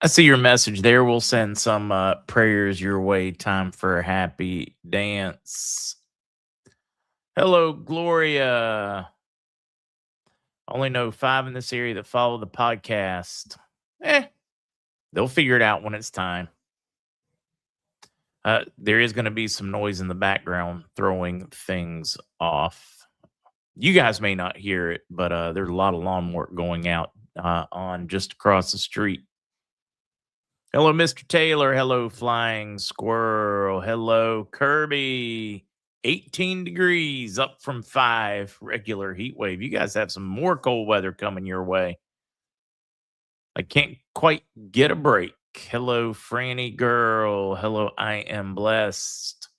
I see your message there. We'll send some prayers your way. Time for a happy dance. Hello, Gloria. Only know 5 in this area that follow the podcast. Eh, they'll figure it out when it's time. There is going to be some noise in the background throwing things off. You guys may not hear it, but there's a lot of lawn work going out on just across the street. Hello, Mr. Taylor. Hello, Flying Squirrel. Hello, Kirby. 18 degrees up from 5 regular heat wave. You guys have some more cold weather coming your way. I can't quite get a break. Hello, Franny Girl. Hello, I am blessed.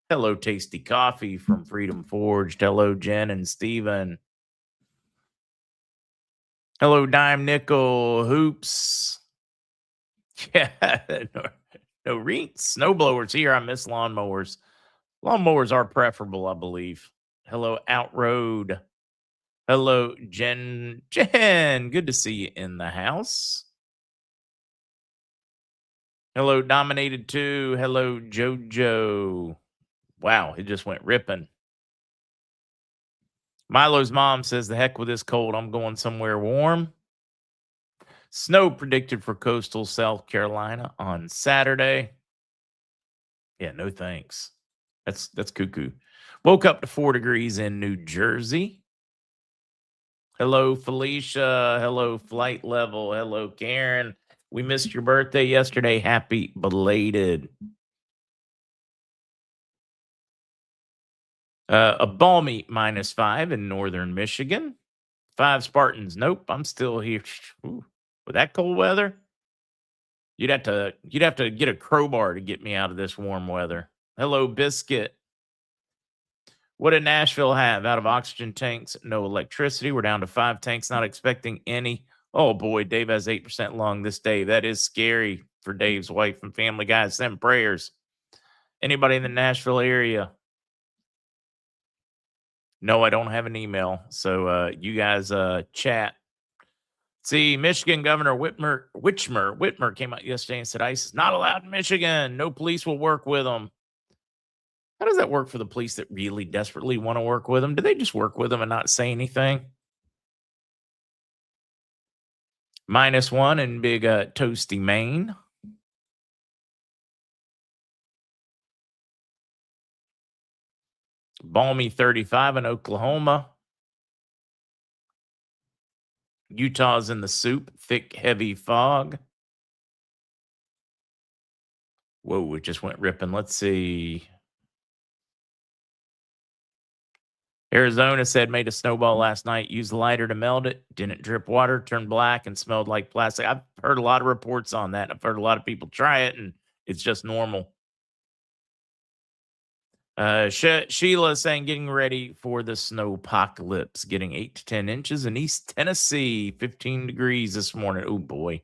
Hello, Tasty Coffee from Freedom Forged. Hello, Jen and Steven. Hello, Dime Nickel Hoops. Yeah, no reeds, snow blowers here. I miss lawnmowers. Lawnmowers are preferable, I believe. Hello, Outroad. Hello, Jen. Jen, good to see you in the house. Hello, Dominated 2. Hello, Jojo. Wow, it just went ripping. Milo's mom says, the heck with this cold. I'm going somewhere warm. Snow predicted for coastal South Carolina on Saturday. Yeah, no thanks. That's cuckoo. Woke up to 4 degrees in New Jersey. Hello, Felicia. Hello, Flight Level. Hello, Karen. We missed your birthday yesterday. Happy belated. A balmy -5 in northern Michigan. 5 Spartans. Nope, I'm still here. Ooh, with that cold weather, you'd have to get a crowbar to get me out of this warm weather. Hello, Biscuit. What did Nashville have? Out of oxygen tanks, no electricity. We're down to 5 tanks, not expecting any. Oh boy, Dave has 8% lung this day. That is scary for Dave's wife and family. Guys, send prayers. Anybody in the Nashville area? No, I don't have an email. So you guys chat. See, Michigan Governor Whitmer came out yesterday and said ICE is not allowed in Michigan. No police will work with them. How does that work for the police that really desperately want to work with them? Do they just work with them and not say anything? -1 in big toasty Maine. Balmy 35 in Oklahoma. Utah's in the soup. Thick, heavy fog. Whoa, it just went ripping. Let's see. Arizona said made a snowball last night. Used a lighter to melt it. Didn't drip water. Turned black and smelled like plastic. I've heard a lot of reports on that. I've heard a lot of people try it, and it's just normal. Sheila saying getting ready for the snowpocalypse. Getting 8 to 10 inches in East Tennessee. 15 degrees this morning. Oh boy.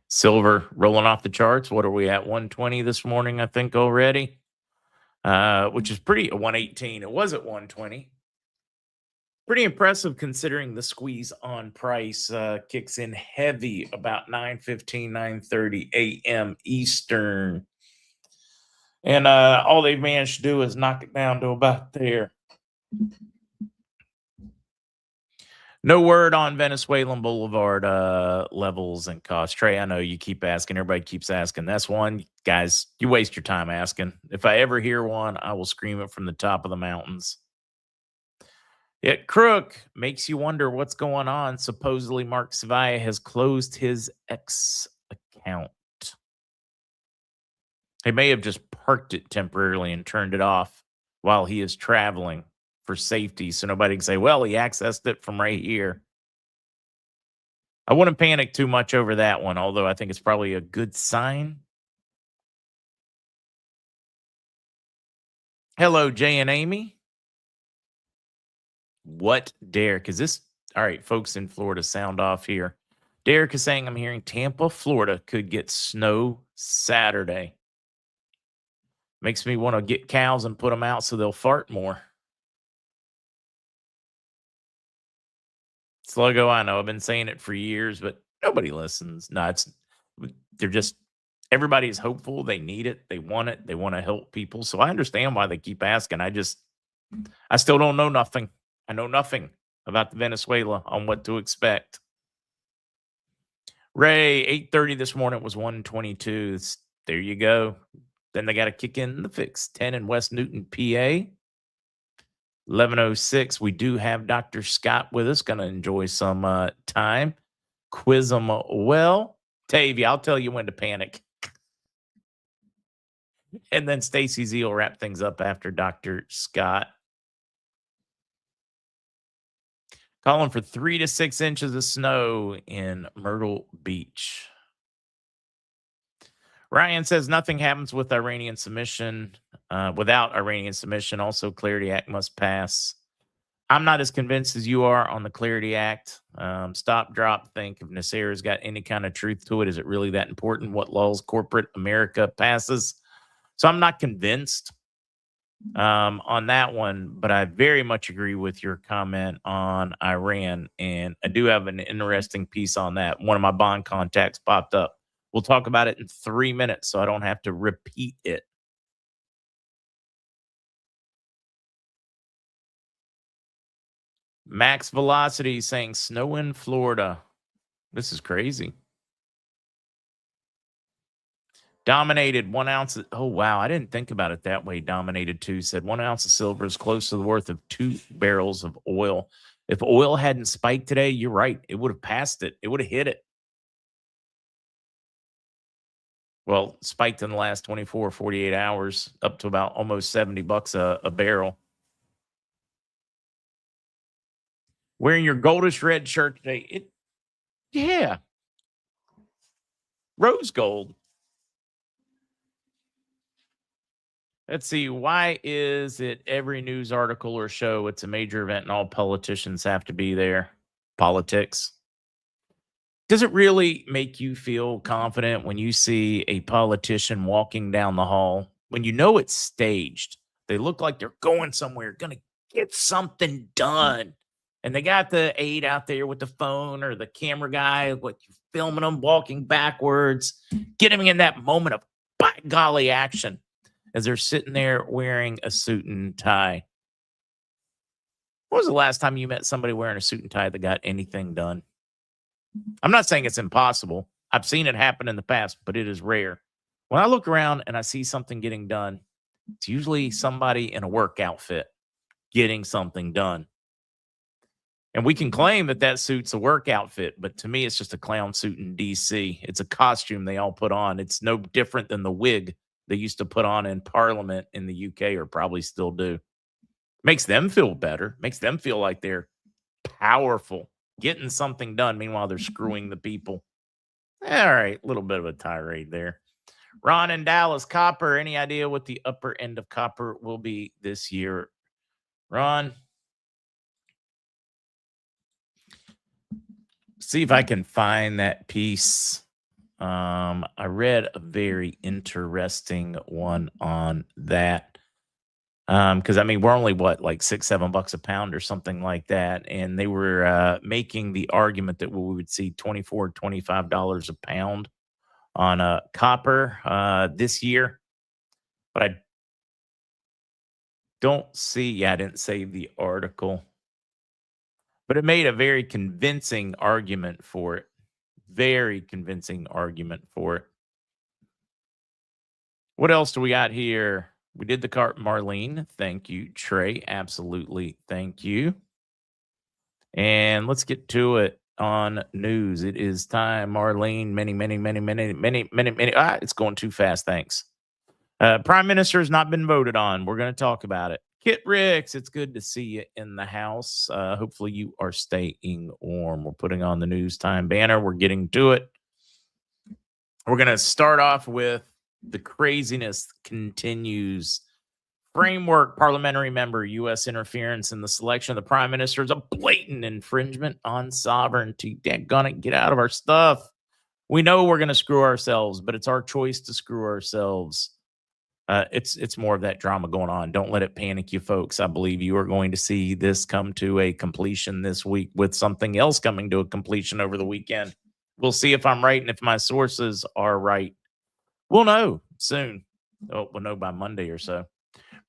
Silver rolling off the charts. What are we at? 120 this morning, I think already. Which is pretty 118. It was at 120. Pretty impressive considering the squeeze on price kicks in heavy about 9:15, 9:30 a.m. Eastern. And all they've managed to do is knock it down to about there. No word on Venezuelan Boulevard levels and costs. Trey, I know you keep asking. Everybody keeps asking. That's one. Guys, you waste your time asking. If I ever hear one, I will scream it from the top of the mountains. It Crook makes you wonder what's going on. Supposedly, MarkZ has closed his X account. He may have just parked it temporarily and turned it off while he is traveling for safety, so nobody can say, well, he accessed it from right here. I wouldn't panic too much over that one, although I think it's probably a good sign. Hello, Jay and Amy. What, Derek? Is this all right, folks in Florida? Sound off here. Derek is saying I'm hearing Tampa, Florida could get snow Saturday. Makes me want to get cows and put them out so they'll fart more. Sluggo, I know I've been saying it for years, but nobody listens. No, they're just everybody is hopeful. They need it. They want it. They want to help people. So I understand why they keep asking. I still don't know nothing. I know nothing about the Venezuela on what to expect. Ray, 8:30 this morning was 122. There you go. Then they got to kick in the fix. 10 in West Newton, PA. 11:06. We do have Dr. Scott with us. Going to enjoy some time. Quiz them well. Tavia, I'll tell you when to panic. And then StacieZ will wrap things up after Dr. Scott. Calling for 3 to 6 inches of snow in Myrtle Beach. Ryan says nothing happens with Iranian submission. Without Iranian submission, also Clarity Act must pass. I'm not as convinced as you are on the Clarity Act. Stop, drop, think. If Nasser's got any kind of truth to it, is it really that important what laws corporate America passes? So I'm not convinced on that one, but I very much agree with your comment on Iran. And I do have an interesting piece on that. One of my bond contacts popped up. We'll talk about it in 3 minutes so I don't have to repeat it. Max Velocity saying snow in Florida. This is crazy. Dominated 1 ounce. Oh, wow. I didn't think about it that way. Dominated 2 said 1 ounce of silver is close to the worth of 2 barrels of oil. If oil hadn't spiked today, you're right. It would have passed it. It would have hit it. Well, spiked in the last 24, 48 hours up to about almost $70 a barrel. Wearing your goldish red shirt today. Yeah. Rose gold. Let's see. Why is it every news article or show it's a major event and all politicians have to be there? Politics. Does it really make you feel confident when you see a politician walking down the hall when you know it's staged? They look like they're going somewhere, going to get something done. And they got the aide out there with the phone or the camera guy, what you filming them walking backwards, getting in that moment of by golly action as they're sitting there wearing a suit and tie. When was the last time you met somebody wearing a suit and tie that got anything done? I'm not saying it's impossible. I've seen it happen in the past, but it is rare. When I look around and I see something getting done, it's usually somebody in a work outfit getting something done. And we can claim that that suit's a work outfit, but to me, it's just a clown suit in DC. It's a costume they all put on. It's no different than the wig they used to put on in Parliament in the UK, or probably still do. Makes them feel better. Makes them feel like they're powerful, getting something done. Meanwhile, they're screwing the people. All right, a little bit of a tirade there. Ron in Dallas, copper. Any idea what the upper end of copper will be this year? Ron, see if I can find that piece. I read a very interesting one on that. Because I mean, we're only what, like $6-7 a pound or something like that. And they were making the argument that we would see $24, $25 a pound on copper this year. But I don't see, yeah, I didn't save the article. But it made a very convincing argument for it. Very convincing argument for it. What else do we got here? We did the cart, Marlene. Thank you, Trey. Absolutely. Thank you. And let's get to it on news. It is time, Marlene. Many. It's going too fast. Thanks. Prime Minister has not been voted on. We're going to talk about it. Kit Ricks, it's good to see you in the house. Hopefully you are staying warm. We're putting on the news time banner. We're getting to it. We're going to start off with the craziness continues. Framework parliamentary member, U.S. interference in the selection of the prime minister is a blatant infringement on sovereignty. Daggone it, get out of our stuff. We know we're going to screw ourselves, but it's our choice to screw ourselves. It's more of that drama going on. Don't let it panic you, folks. I believe you are going to see this come to a completion this week, with something else coming to a completion over the weekend. We'll see if I'm right and if my sources are right. We'll know soon. Oh, we'll know by Monday or so.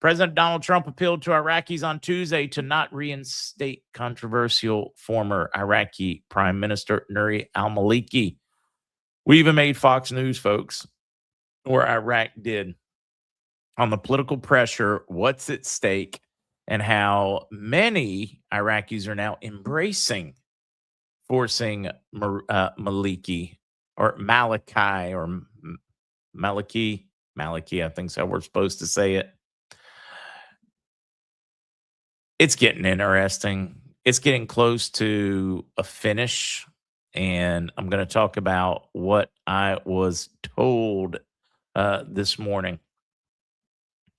President Donald Trump appealed to Iraqis on Tuesday to not reinstate controversial former Iraqi Prime Minister Nuri al-Maliki. We even made Fox News, folks, or Iraq did, on the political pressure, what's at stake, and how many Iraqis are now embracing forcing Maliki or Maliki or Maliki, I think so we're supposed to say it. It's getting interesting. It's getting close to a finish, and I'm going to talk about what I was told this morning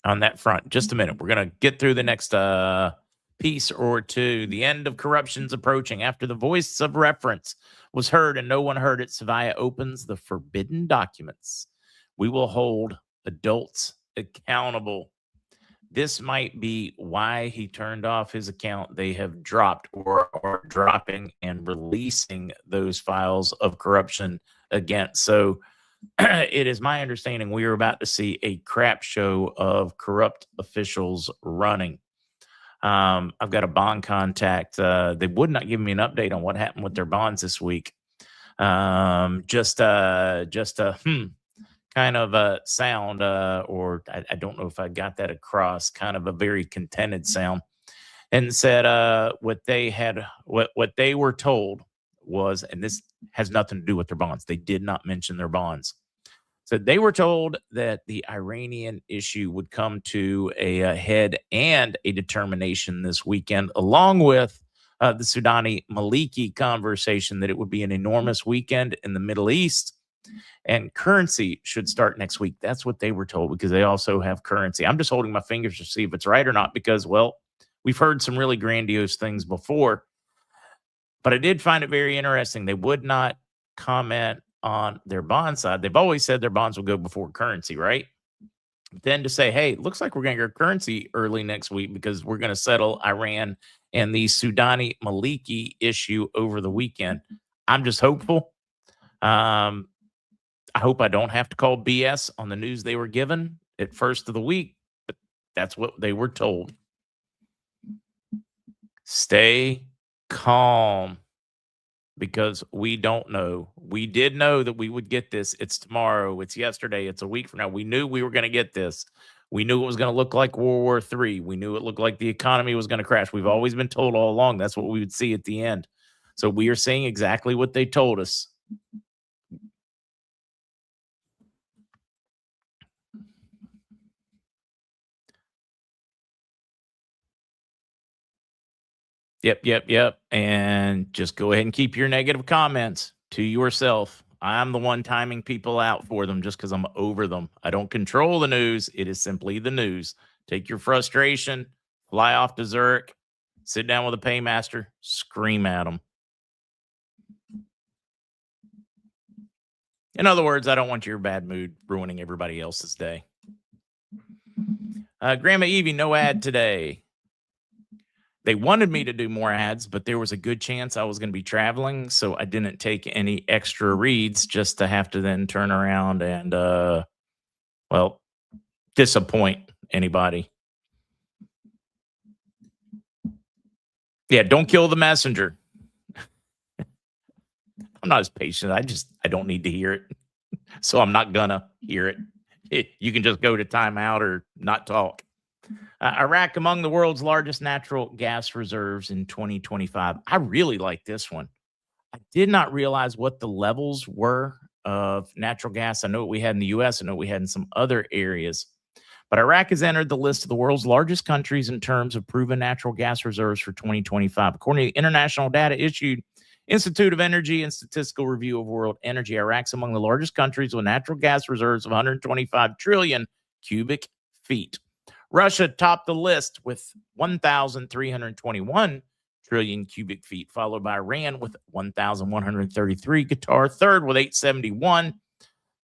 on that front. Just a minute. We're going to get through the next piece or two. The end of corruption's approaching. After the voice of reference was heard and no one heard it, Savaya opens the forbidden documents. We will hold adults accountable. This might be why he turned off his account. They have dropped or are dropping and releasing those files of corruption again. So it is my understanding we are about to see a crap show of corrupt officials running. I've got a bond contact. They would not give me an update on what happened with their bonds this week. Just a kind of a sound, or I don't know if I got that across, kind of a very contented sound, and said what they were told was, and this has nothing to do with their bonds. They did not mention their bonds. So they were told that the Iranian issue would come to a head and a determination this weekend, along with the Sudani Maliki conversation, that it would be an enormous weekend in the Middle East, and currency should start next week. That's what they were told, because they also have currency. I'm just holding my fingers to see if it's right or not, because, well, we've heard some really grandiose things before, but I did find it very interesting. They would not comment on their bond side. They've always said their bonds will go before currency, right? Then to say, hey, looks like we're going to get currency early next week because we're going to settle Iran and the Sudani Maliki issue over the weekend. I'm just hopeful. I hope I don't have to call BS on the news they were given at first of the week, but that's what they were told. Stay calm, because we don't know. We did know that we would get this. It's tomorrow. It's yesterday. It's a week from now. We knew we were going to get this. We knew it was going to look like World War III. We knew it looked like the economy was going to crash. We've always been told all along that's what we would see at the end. So we are seeing exactly what they told us. Yep. And just go ahead and keep your negative comments to yourself. I'm the one timing people out for them just because I'm over them. I don't control the news. It is simply the news. Take your frustration, fly off to Zurich, sit down with a paymaster, scream at them. In other words, I don't want your bad mood ruining everybody else's day. Grandma Evie, no ad today. They wanted me to do more ads, but there was a good chance I was going to be traveling, so I didn't take any extra reads just to have to then turn around and, well, disappoint anybody. Yeah, don't kill the messenger. I'm not as patient. I don't need to hear it, so I'm not going to hear it. You can just go to timeout or not talk. Iraq among the world's largest natural gas reserves in 2025. I really like this one. I did not realize what the levels were of natural gas. I know what we had in the U.S. I know what we had in some other areas. But Iraq has entered the list of the world's largest countries in terms of proven natural gas reserves for 2025. According to international data issued Institute of Energy and Statistical Review of World Energy, Iraq's among the largest countries with natural gas reserves of 125 trillion cubic feet. Russia topped the list with 1,321 trillion cubic feet, followed by Iran with 1,133. Qatar third with 871.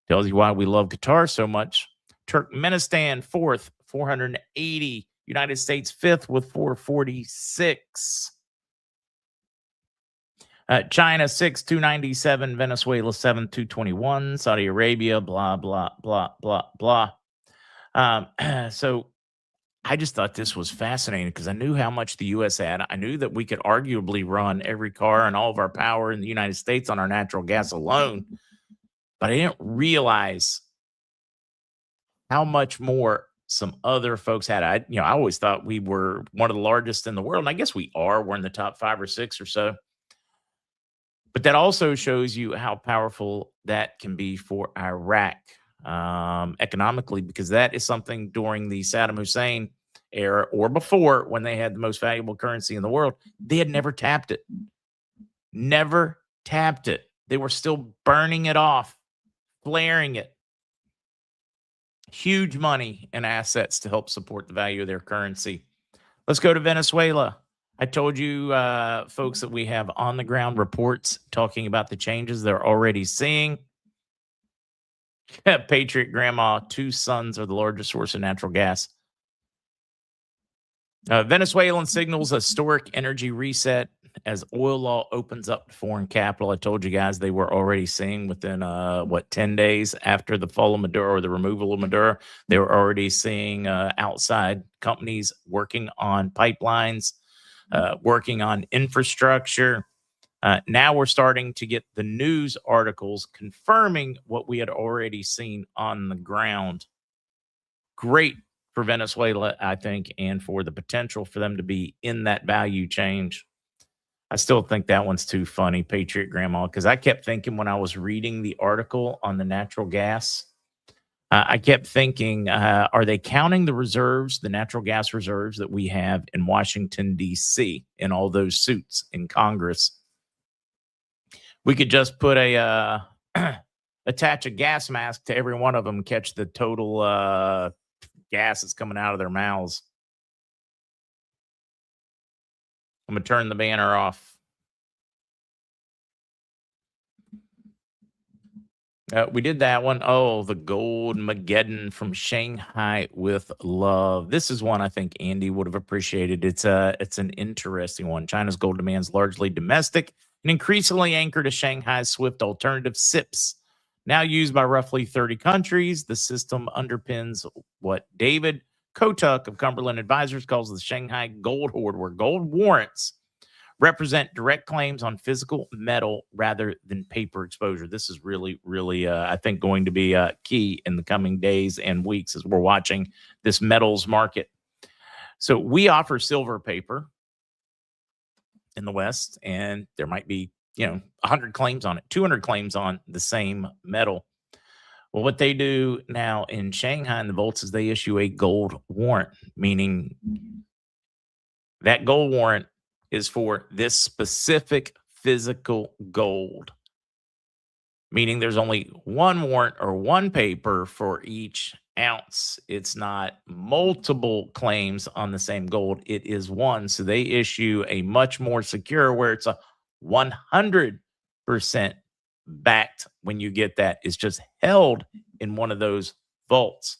Tells you why we love Qatar so much. Turkmenistan, fourth, 480. United States, fifth with 446. China, 6, 297. Venezuela, 7, 221. Saudi Arabia, blah, blah, blah, blah, blah. So I just thought this was fascinating because I knew how much the U.S. had. I knew that we could arguably run every car and all of our power in the United States on our natural gas alone. But I didn't realize how much more some other folks had. I always thought we were one of the largest in the world. And I guess we are. We're in the top 5 or 6 or so. But that also shows you how powerful that can be for Iraq economically, because that is something during the Saddam Hussein era or before, when they had the most valuable currency in the world, they had never tapped it. Never tapped it. They were still burning it off, flaring it. Huge money and assets to help support the value of their currency. Let's go to Venezuela. I told you, folks, that we have on-the-ground reports talking about the changes they're already seeing. Patriot Grandma, 2 sons are the largest source of natural gas. Venezuelan signals a historic energy reset as oil law opens up to foreign capital. I told you guys they were already seeing within, 10 days after the fall of Maduro, or the removal of Maduro, they were already seeing outside companies working on pipelines, working on infrastructure. Now we're starting to get the news articles confirming what we had already seen on the ground. Great for Venezuela, I think, and for the potential for them to be in that value change. I still think that one's too funny, Patriot Grandma, because I kept thinking when I was reading the article on the natural gas, I kept thinking, are they counting the reserves, the natural gas reserves that we have in Washington, D.C., in all those suits in Congress? We could just put attach a gas mask to every one of them, catch the total gas that's coming out of their mouths. I'm going to turn the banner off. We did that one. Oh, the Gold Mageddon from Shanghai with love. This is one I think Andy would have appreciated. It's an interesting one. China's gold demand is largely domestic and increasingly anchored to Shanghai's swift alternative SIPs. Now used by roughly 30 countries, the system underpins what David Kotuk of Cumberland Advisors calls the Shanghai Gold Hoard, where gold warrants represent direct claims on physical metal rather than paper exposure. This is really, really, I think, going to be key in the coming days and weeks as we're watching this metals market. So we offer silver paper in the West, and there might be, 100 claims on it, 200 claims on the same metal. Well, what they do now in Shanghai and the vaults is they issue a gold warrant, meaning that gold warrant is for this specific physical gold, meaning there's only one warrant or one paper for each ounce. It's not multiple claims on the same gold. It is one. So they issue a much more secure, where it's a 100% backed when you get that. It's just held in one of those vaults.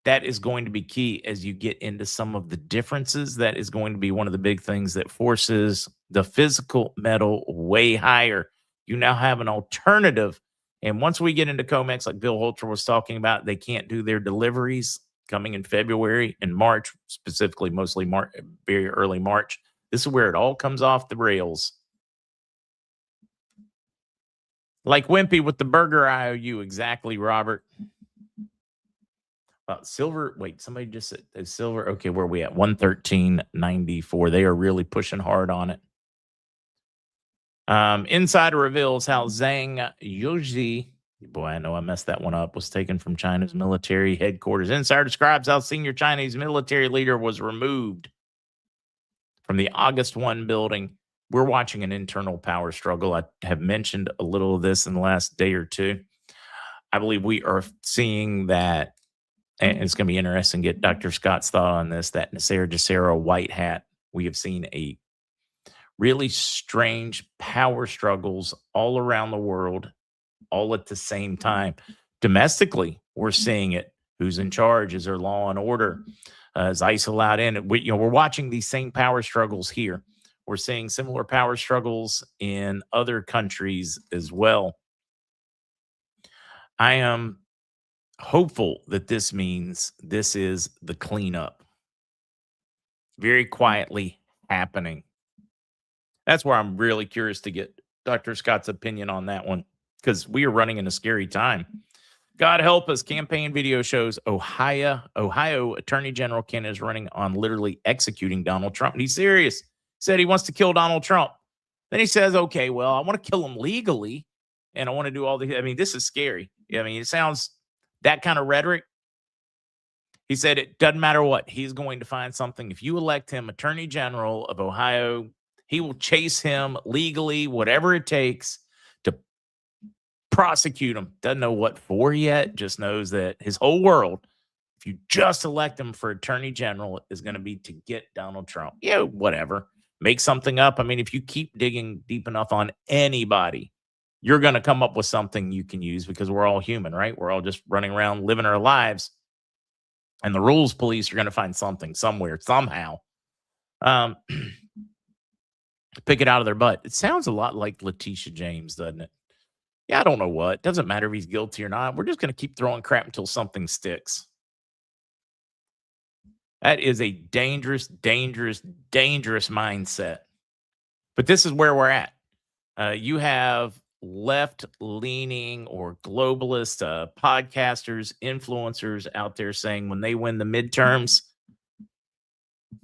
That is going to be key as you get into some of the differences. That is going to be one of the big things that forces the physical metal way higher. You now have an alternative. And once we get into COMEX, like Bill Holter was talking about, they can't do their deliveries coming in February and March, specifically mostly March, very early March. This is where it all comes off the rails. Like Wimpy with the burger IOU. Exactly, Robert. Silver, wait, somebody just said silver. Okay, where are we at? 113.94. They are really pushing hard on it. Insider reveals how Zhang Yuji, boy, I know I messed that one up, was taken from China's military headquarters. Insider describes how senior Chinese military leader was removed from the August 1 building. We're watching an internal power struggle. I have mentioned a little of this in the last day or two. I believe we are seeing that. And it's going to be interesting to get Dr. Scott's thought on this, that Nasser Jacero white hat. We have seen a really strange power struggles all around the world, all at the same time. Domestically, we're seeing it. Who's in charge? Is there law and order? Is ICE allowed in? We're watching these same power struggles here. We're seeing similar power struggles in other countries as well. I am hopeful that this means this is the cleanup very quietly happening. That's where I'm really curious to get Dr. Scott's opinion on that one, because we are running in a scary time. God help us. Campaign video shows Ohio Attorney General Ken is running on literally executing Donald Trump. And he's serious. He said he wants to kill Donald Trump. Then he says, okay, well, I want to kill him legally. And I want to do all the, I mean, this is scary. I mean, it sounds that kind of rhetoric. He said it doesn't matter what. He's going to find something. If you elect him Attorney General of Ohio, he will chase him legally, whatever it takes to prosecute him. Doesn't know what for yet, just knows that his whole world, if you just elect him for Attorney General, is going to be to get Donald Trump. Yeah, whatever. Make something up. I mean, if you keep digging deep enough on anybody, you're going to come up with something you can use, because we're all human, right? We're all just running around living our lives. And the rules police are going to find something somewhere, somehow. Pick it out of their butt. It sounds a lot like Letitia James, doesn't it? Yeah, I don't know what. Doesn't matter if he's guilty or not. We're just going to keep throwing crap until something sticks. That is a dangerous, dangerous, dangerous mindset. But this is where we're at. You have left-leaning or globalist podcasters, influencers out there saying when they win the midterms,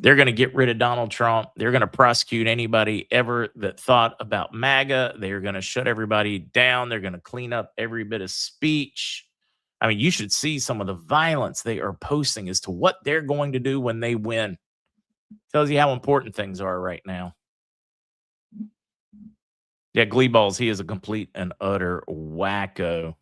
they're going to get rid of Donald Trump. They're going to prosecute anybody ever that thought about MAGA. They're going to shut everybody down. They're going to clean up every bit of speech. I mean, you should see some of the violence they are posting as to what they're going to do when they win. Tells you how important things are right now. Yeah, Gleeballs, he is a complete and utter wacko.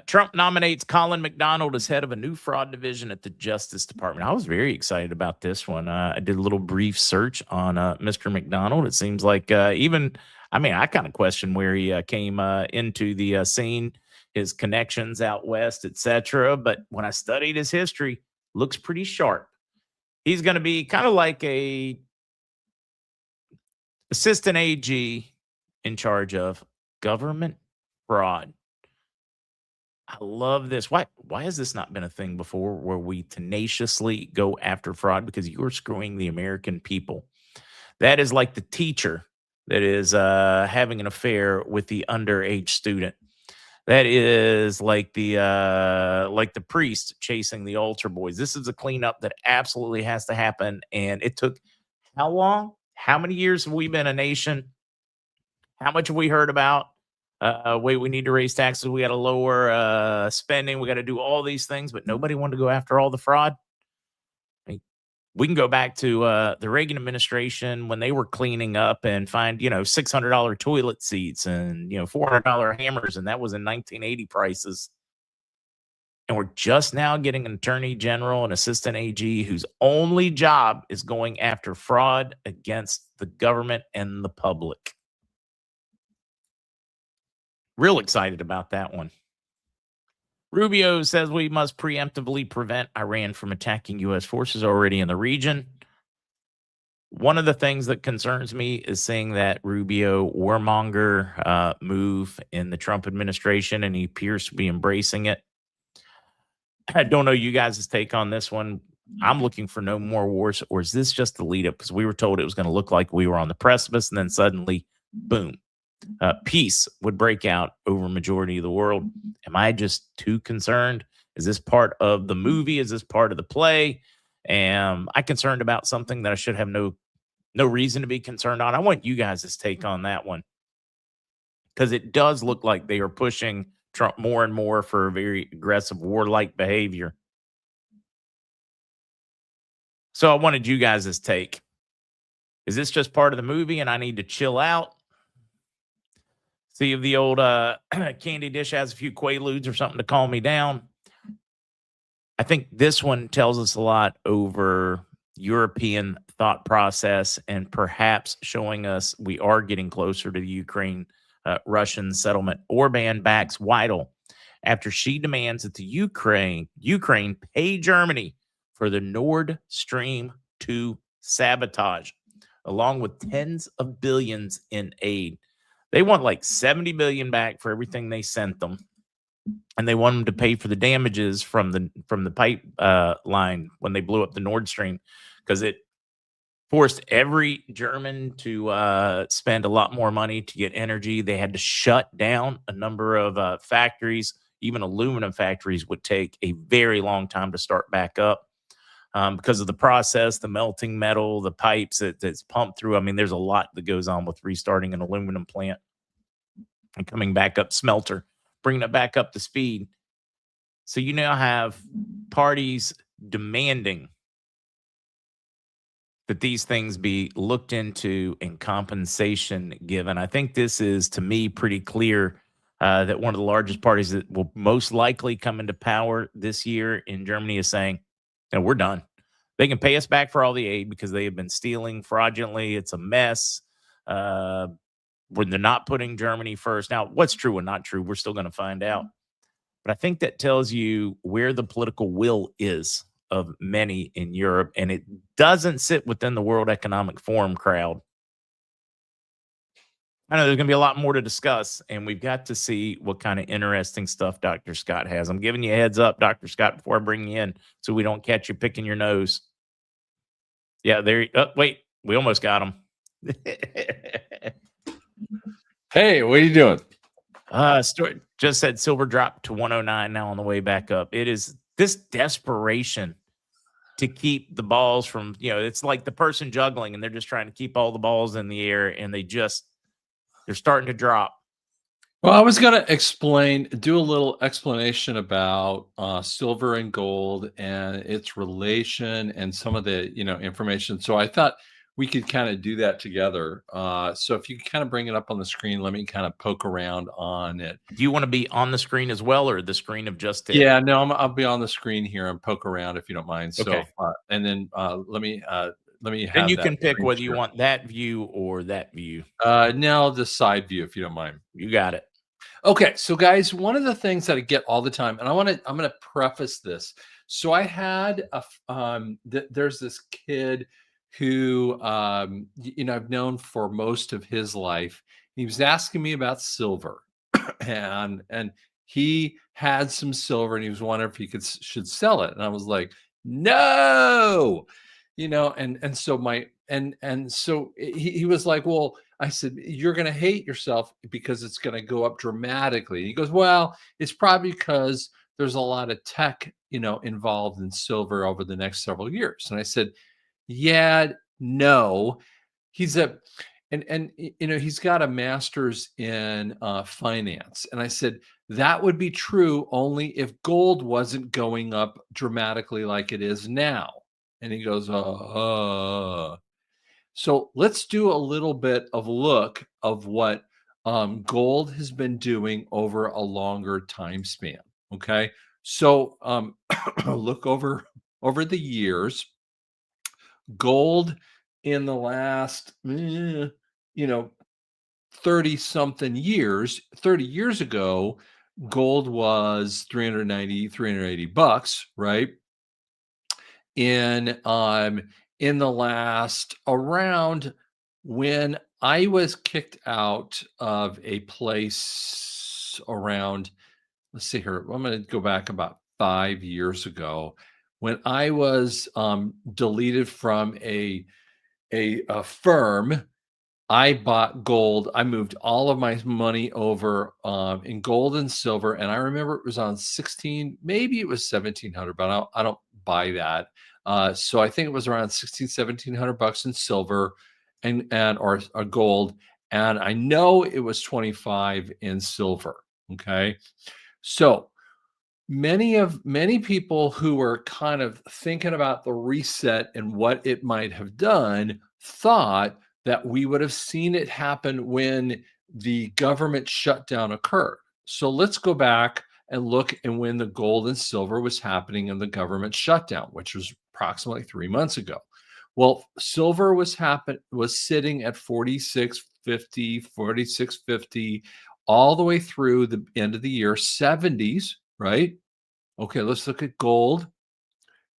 Trump nominates Colin McDonald as head of a new fraud division at the Justice Department. I was very excited about this one. I did a little brief search on Mr. McDonald. It seems like I kind of question where he came into the scene, his connections out west, etc. But when I studied his history, looks pretty sharp. He's going to be kind of like a assistant AG in charge of government fraud. I love this. Why has this not been a thing before, where we tenaciously go after fraud? Because you're screwing the American people. That is like the teacher that is having an affair with the underage student. That is like the priest chasing the altar boys. This is a cleanup that absolutely has to happen. And it took how long? How many years have we been a nation? How much have we heard about? Wait, we need to raise taxes. We got to lower spending. We got to do all these things, but nobody wanted to go after all the fraud. I mean, we can go back to the Reagan administration when they were cleaning up and find, $600 toilet seats and, $400 hammers. And that was in 1980 prices. And we're just now getting an attorney general and assistant AG whose only job is going after fraud against the government and the public. Real excited about that one. Rubio says we must preemptively prevent Iran from attacking U.S. forces already in the region. One of the things that concerns me is seeing that Rubio warmonger move in the Trump administration, and he appears to be embracing it. I don't know you guys' take on this one. I'm looking for no more wars, or is this just the lead up? Because we were told it was going to look like we were on the precipice, and then suddenly, boom. Peace would break out over majority of the world. Am I just too concerned? Is this part of the movie? Is this part of the play? Am I concerned about something that I should have no reason to be concerned on? I want you guys' take on that one, because it does look like they are pushing Trump more and more for very aggressive warlike behavior. So I wanted you guys' take. Is this just part of the movie and I need to chill out? See if the old candy dish has a few Quaaludes or something to calm me down. I think this one tells us a lot over European thought process and perhaps showing us we are getting closer to the Ukraine Russian settlement. Orban backs Weidel after she demands that the Ukraine pay Germany for the Nord Stream 2 sabotage, along with tens of billions in aid. They want like 70 billion back for everything they sent them, and they want them to pay for the damages from the pipe line when they blew up the Nord Stream, because it forced every German to spend a lot more money to get energy. They had to shut down a number of factories. Even aluminum factories would take a very long time to start back up because of the process, the melting metal, the pipes that's pumped through. I mean, there's a lot that goes on with restarting an aluminum plant and coming back up smelter, bringing it back up to speed. So you now have parties demanding that these things be looked into and compensation given. I think this is, to me, pretty clear that one of the largest parties that will most likely come into power this year in Germany is saying, no, we're done. They can pay us back for all the aid because they have been stealing fraudulently. It's a mess. When they're not putting Germany first. Now, what's true and not true, we're still going to find out. But I think that tells you where the political will is of many in Europe, and it doesn't sit within the World Economic Forum crowd. I know there's going to be a lot more to discuss, and we've got to see what kind of interesting stuff Dr. Scott has. I'm giving you a heads up, Dr. Scott, before I bring you in, so we don't catch you picking your nose. Yeah, there. Oh, wait, we almost got him. Hey, what are you doing? Stuart just said silver dropped to 109 now on the way back up. It is this desperation to keep the balls from, it's like the person juggling and they're just trying to keep all the balls in the air and they're starting to drop. Well, I was going to do a little explanation about silver and gold and its relation and some of the, information. So I thought we could kind of do that together. So if you could kind of bring it up on the screen, let me kind of poke around on it. Do you want to be on the screen as well, or the screen of just it? Yeah, no, I'll be on the screen here and poke around if you don't mind. Okay. So, and then let me have. Then you can pick whether you want that view or that view. No, the side view if you don't mind. You got it. Okay, so guys, one of the things that I get all the time, and I'm going to preface this. So I had there's this kid who I've known for most of his life. He was asking me about silver, and he had some silver, and he was wondering if he should sell it, and I was like, no, and so he was like, well, I said, you're going to hate yourself because it's going to go up dramatically. And he goes, well, it's probably because there's a lot of tech, involved in silver over the next several years. And I said, yeah, no, he's got a master's in finance. And I said, that would be true only if gold wasn't going up dramatically like it is now. And he goes, So let's do a little bit of look of what gold has been doing over a longer time span. Okay. So look over the years. Gold in the last 30 something years, 30 years ago, gold was $380, right? In the last, around when I was kicked out of a place around, let's see here, I'm going to go back about 5 years ago when I was deleted from a firm. I bought gold. I moved all of my money over in gold and silver. And I remember it was on 16, maybe it was 1,700, but I don't buy that. So I think it was around 1,700 bucks in silver or gold. And I know it was 25 in silver. Okay. So many people who were kind of thinking about the reset and what it might have done thought that we would have seen it happen when the government shutdown occurred. So let's go back and look and when the gold and silver was happening in the government shutdown, which was approximately 3 months ago. Well, silver was sitting at 46, 4650, 4650, all the way through the end of the year, 70s, right? Okay, let's look at gold.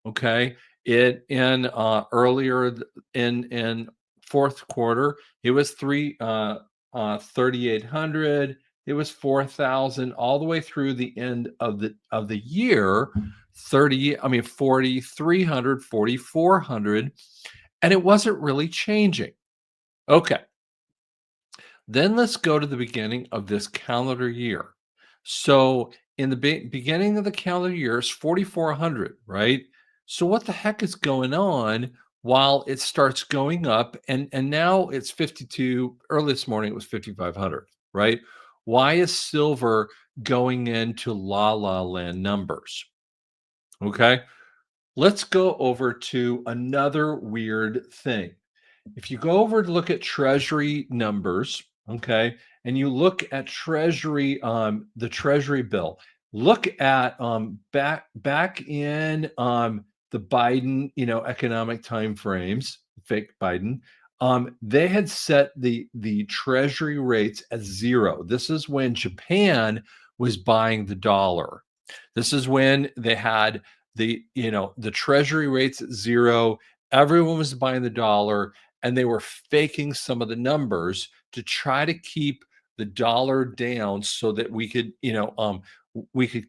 Okay, it in earlier in fourth quarter, it was 3,800. It was 4,000 all the way through the end of the year. 4,300, 4,400, and it wasn't really changing. Okay, then let's go to the beginning of this calendar year. So in the beginning of the calendar year, it's 4,400, right? So what the heck is going on while it starts going up? And now it's 52. Early this morning, it was 5,500, right? Why is silver going into la la land numbers? Okay, let's go over to another weird thing. If you go over to look at treasury numbers, okay, and you look at treasury, the treasury bill, look at back in the Biden, economic time frames, fake Biden, they had set the treasury rates at zero. This is when Japan was buying the dollar. This is when they had the treasury rates at zero. Everyone was buying the dollar, and they were faking some of the numbers to try to keep the dollar down so that we could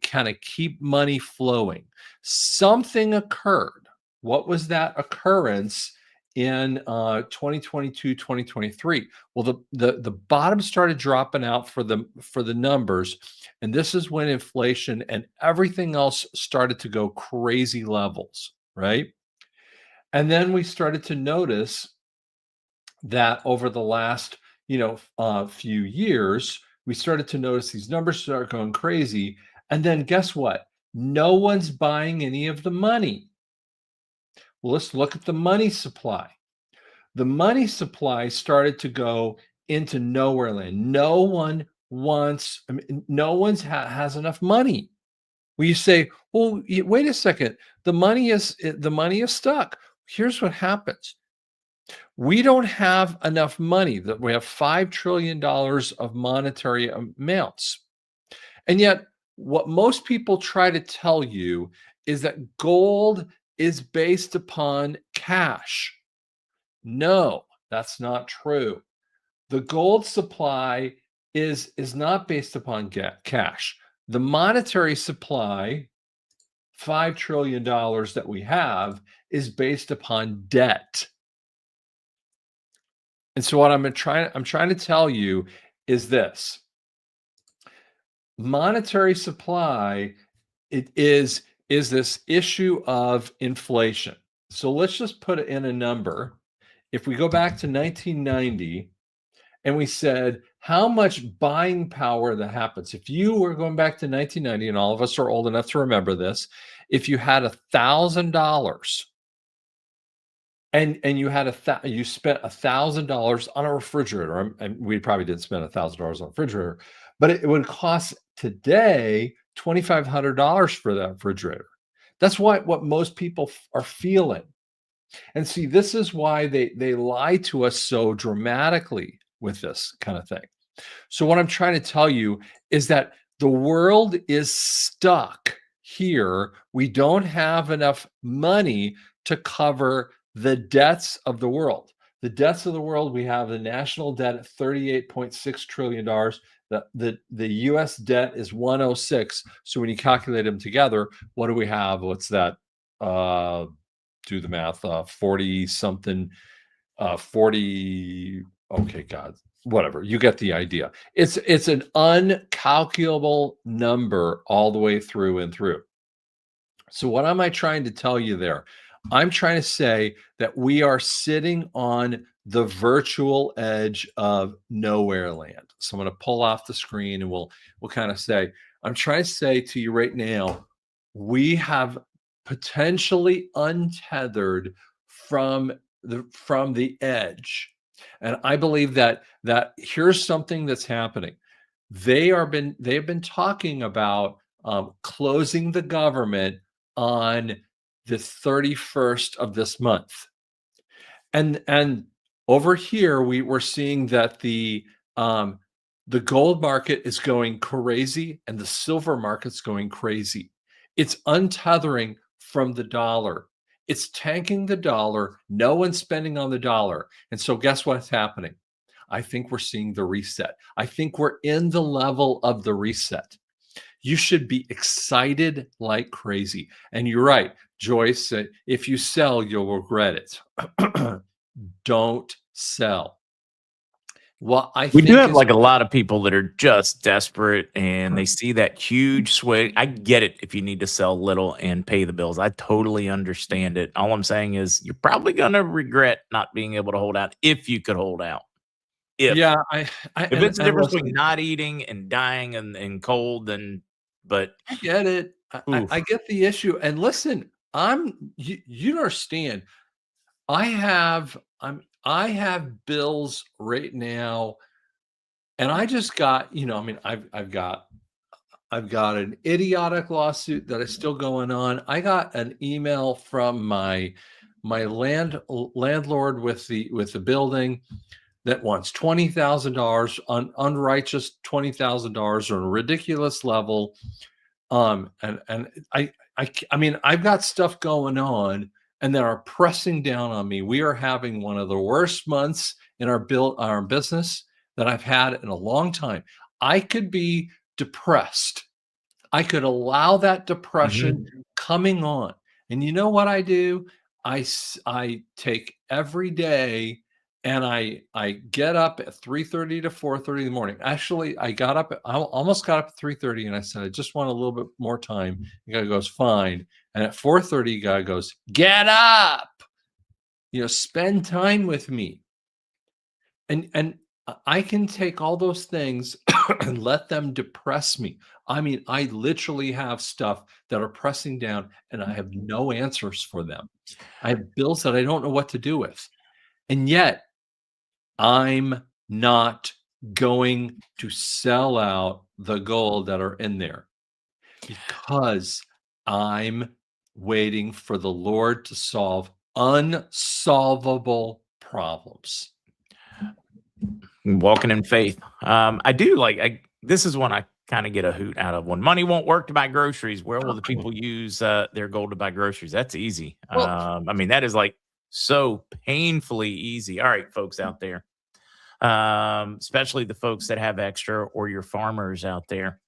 kind of keep money flowing. Something occurred. What was that occurrence in 2022, 2023? Well, the bottom started dropping out for the numbers, and this is when inflation and everything else started to go crazy levels, right? And then we started to notice that over the last few years, we started to notice these numbers start going crazy. And then guess what? No one's buying any of the money. Well, let's look at the money supply. The money supply started to go into nowhere land. No one wants, no one's has enough money. Well, you say, well, wait a second. The money is stuck. Here's what happens. We don't have enough money. That we have $5 trillion of monetary amounts. And yet, what most people try to tell you is that gold is based upon cash. No, that's not true. The gold supply is not based upon cash. The monetary supply, $5 trillion that we have, is based upon debt. And so what I'm trying to tell you is this. Monetary supply is this issue of inflation. So let's just put it in a number. If we go back to 1990 and we said how much buying power that happens, if you were going back to 1990, and all of us are old enough to remember this, if you had $1,000 and you spent $1,000 on a refrigerator, and we probably didn't spend $1,000 on a refrigerator, but it would cost today $2,500 for that refrigerator. That's what most people are feeling. And see, this is why they lie to us so dramatically with this kind of thing. So what I'm trying to tell you is that the world is stuck here. We don't have enough money to cover the debts of the world. The debts of the world, we have the national debt at $38.6 trillion. The US debt is 106. So when you calculate them together, what do we have? What's that? Do the math. 40 something, 40. Okay, God, whatever. You get the idea. It's an uncalculable number all the way through and through. So what am I trying to tell you there? I'm trying to say that we are sitting on the virtual edge of nowhere land. So I'm going to pull off the screen and we'll kind of say, I'm trying to say to you right now, we have potentially untethered from the edge. And I believe that here's something that's happening. They've been talking about closing the government on the 31st of this month. And Over here, we're seeing that the gold market is going crazy and the silver market's going crazy. It's untethering from the dollar. It's tanking the dollar. No one's spending on the dollar. And so guess what's happening? I think we're seeing the reset. I think we're in the level of the reset. You should be excited like crazy. And you're right, Joyce, if you sell, you'll regret it. Don't sell. What I We do think have is like a lot of people that are just desperate and they see that huge swing. I get it if you need to sell little and pay the bills. I totally understand it. All I'm saying is you're probably going to regret not being able to hold out if you could hold out. yeah, If I if it's the and difference between listen, not eating and dying and cold, then but I get it. I oof. get the issue. And listen, you don't understand. I have bills right now, and I just got, I mean, I've got an idiotic lawsuit that is still going on. I got an email from my landlord with the building that wants $20,000 on unrighteous $20,000 on a ridiculous level. And I mean, I've got stuff going on, and they are pressing down on me. We are having one of the worst months in our business that I've had in a long time. I could be depressed. I could allow that depression Mhm. coming on. And you know what I do? I take every day, and I get up at 3:30 to 4:30 in the morning. Actually, I almost got up at 3:30, and I said, I just want a little bit more time. The guy goes, fine. And at 4:30, the guy goes, get up, spend time with me. And I can take all those things and let them depress me. I mean, I literally have stuff that are pressing down, and I have no answers for them. I have bills that I don't know what to do with. And yet, I'm not going to sell out the gold that are in there because I'm waiting for the Lord to solve unsolvable problems. Walking in faith. I do like this is one I kind of get a hoot out of. When money won't work to buy groceries, where will the people use their gold to buy groceries? That's easy. Well, I mean, that is like so painfully easy. All right, folks out there, especially the folks that have extra or your farmers out there.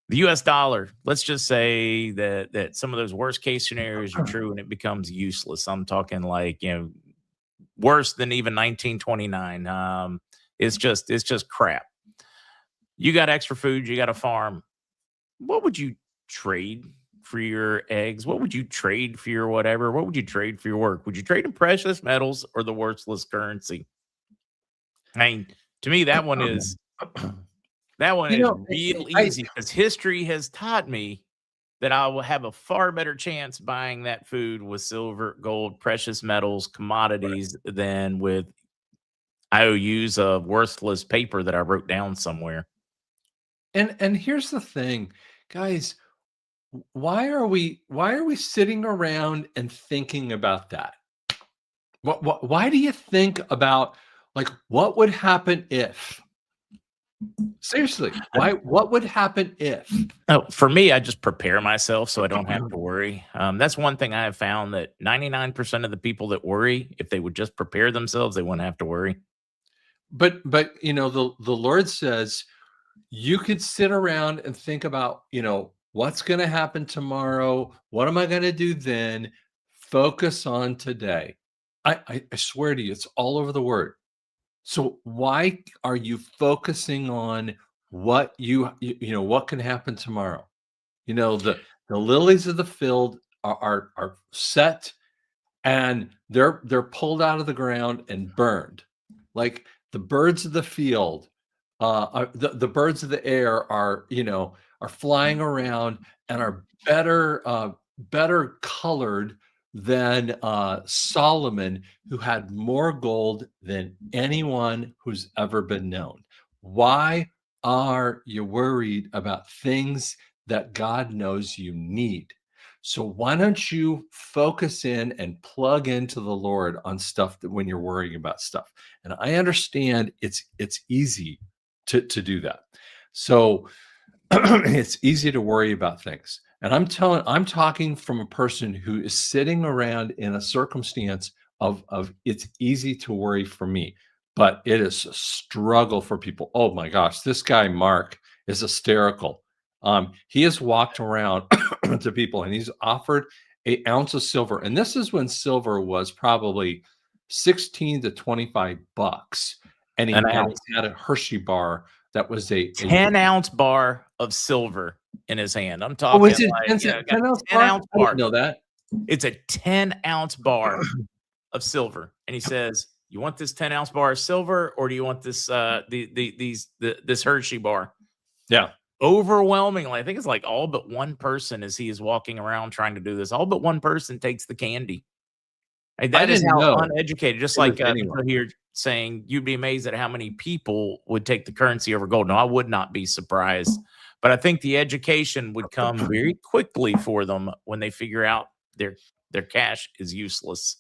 The US dollar, let's just say that some of those worst case scenarios are true and it becomes useless. I'm talking like, worse than even 1929. It's just crap. You got extra food, you got a farm. What would you trade for your eggs? What would you trade for your whatever? What would you trade for your work? Would you trade in precious metals or the worthless currency? I mean, to me, that one you is know, real easy because history has taught me that I will have a far better chance buying that food with silver, gold, precious metals, commodities than with IOUs of worthless paper that I wrote down somewhere. and here's the thing, guys, why are we sitting around and thinking about that? Why do you think about, like, what would happen if? Seriously, what would happen if? Oh, for me, I just prepare myself so I don't have to worry. That's one thing I have found that 99% of the people that worry, if they would just prepare themselves, they wouldn't have to worry. But the Lord says you could sit around and think about, what's going to happen tomorrow? What am I going to do then? Focus on today. I swear to you, it's all over the word. So why are you focusing on what what can happen tomorrow? The lilies of the field are set, and they're pulled out of the ground and burned. Like the birds of the field, the birds of the air are flying around and are better colored than Solomon, who had more gold than anyone who's ever been known. Why are you worried about things that God knows you need? So why don't you focus in and plug into the Lord on stuff that when you're worrying about stuff? And I understand it's easy to do that. So it's easy to worry about things. And I'm talking from a person who is sitting around in a circumstance of it's easy to worry for me, but it is a struggle for people. Oh my gosh, this guy Mark is hysterical. He has walked around to people and he's offered an ounce of silver. And this is when silver was probably 16 to 25 bucks. And An he ounce. had a Hershey bar that was a 10-ounce bar of silver in his hand. I'm oh, talking is it like, 10 you know, cent got 10-ounce a 10 bar? ounce I didn't bar. know that. It's a 10-ounce bar of silver, and he says, "You want this 10-ounce bar of silver, or do you want this this Hershey bar?" Yeah. Overwhelmingly, I think it's like all but one person as he is walking around trying to do this. All but one person takes the candy. Like, I that is didn't how know uneducated. Just it was like anyone. people here saying you'd be amazed at how many people would take the currency over gold. No, I would not be surprised. But I think the education would come very quickly for them when they figure out their cash is useless.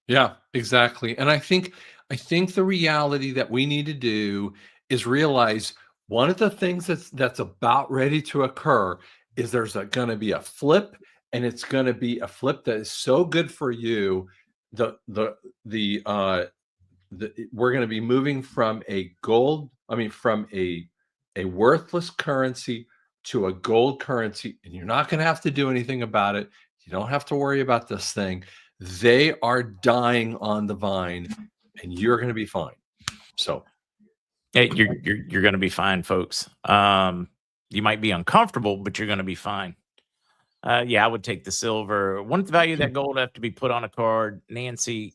Yeah, exactly. And I think the reality that we need to do is realize one of the things that's about ready to occur is there's going to be a flip, and it's going to be a flip that is so good for you. The we're going to be moving from from a worthless currency to a gold currency, and you're not going to have to do anything about it. You don't have to worry about this thing. They are dying on the vine, and you're going to be fine. So Hey, you're going to be fine, folks. You might be uncomfortable, but you're going to be fine. Yeah, I would take the silver. Wouldn't the value of that gold have to be put on a card, Nancy?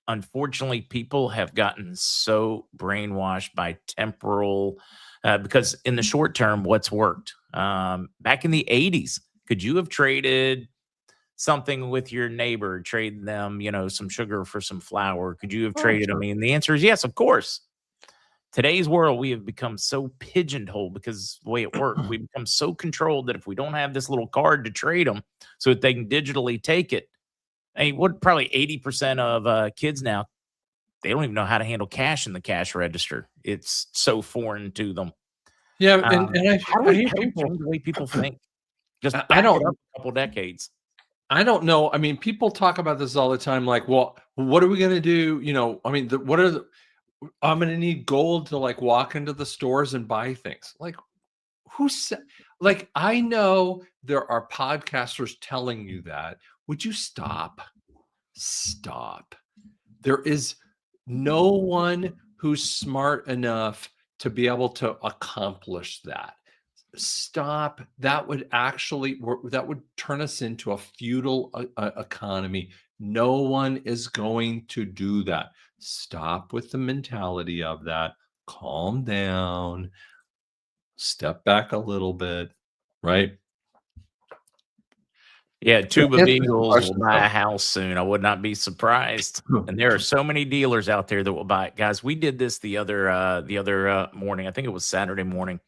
Unfortunately, people have gotten so brainwashed by temporal, because in the short term, what's worked? Back in the 80s, could you have traded something with your neighbor, trade them, some sugar for some flour? Could you have oh, traded? I sure. mean, the answer is yes, of course. Today's world, we have become so pigeonholed because the way it works, we become so controlled that if we don't have this little card to trade them so that they can digitally take it, I mean, what probably 80% of kids now, they don't even know how to handle cash in the cash register. It's so foreign to them. Yeah, and I hear How do we people. change the way people think? Just I back it up don't a couple decades. I don't know. I mean, people talk about this all the time. Like, well, what are we going to do? I mean, what are the I'm gonna need gold to like walk into the stores and buy things. Like, who said? Like, I know there are podcasters telling you that. Would you stop? Stop. There is no one who's smart enough to be able to accomplish that. Stop. That would turn us into a feudal economy. No one is going to do that. Stop with the mentality of that. Calm down. Step back a little bit, right? Yeah, To Tuba answer the Beagles will question, buy though. a house soon. I would not be surprised. And there are so many dealers out there that will buy it. Guys, we did this the other morning. I think it was Saturday morning.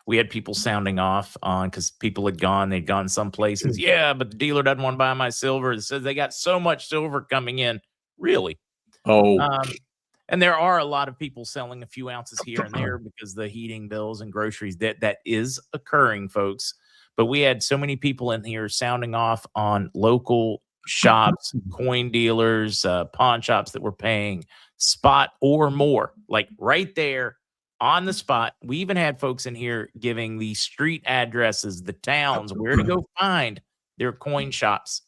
We had people sounding off on because people they'd gone some places. Yeah, but the dealer doesn't want to buy my silver. It says they got so much silver coming in. Really? Oh, And there are a lot of people selling a few ounces here and there because the heating bills and groceries that is occurring, folks. But we had so many people in here sounding off on local shops, coin dealers, pawn shops that were paying spot or more, like right there on the spot. We even had folks in here giving the street addresses, the towns, where to go find their coin shops.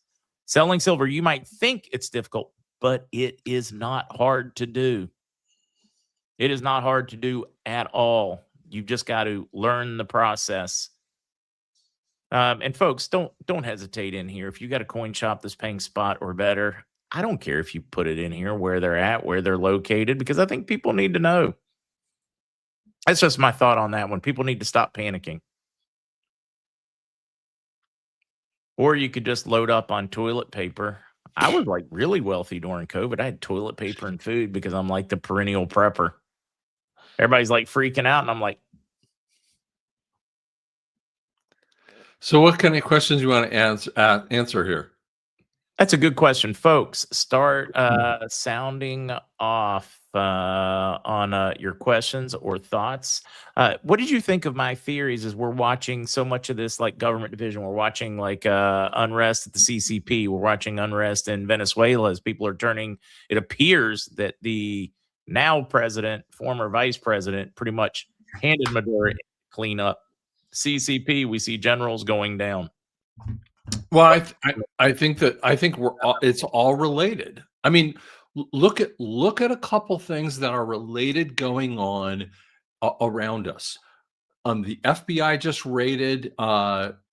Selling silver, you might think it's difficult, but it is not hard to do. It is not hard to do at all. You've just got to learn the process. And folks, don't hesitate in here. If you got a coin shop that's paying spot or better, I don't care if you put it in here where they're at, where they're located, because I think people need to know. That's just my thought on that one. People need to stop panicking. Or you could just load up on toilet paper. I was like really wealthy during COVID. I had toilet paper and food because I'm like the perennial prepper. Everybody's like freaking out, and I'm like, So what kind of questions you want to answer here? That's a good question, folks. Start sounding off on your questions or thoughts. What did you think of my theories? As we're watching so much of this, like government division, we're watching like unrest at the CCP, we're watching unrest in Venezuela as people are turning. It appears that the now president, former vice president, pretty much handed Maduro clean up. CCP, we see generals going down. Well, I think it's all related. I mean, look at a couple things that are related going on around us. The FBI just raided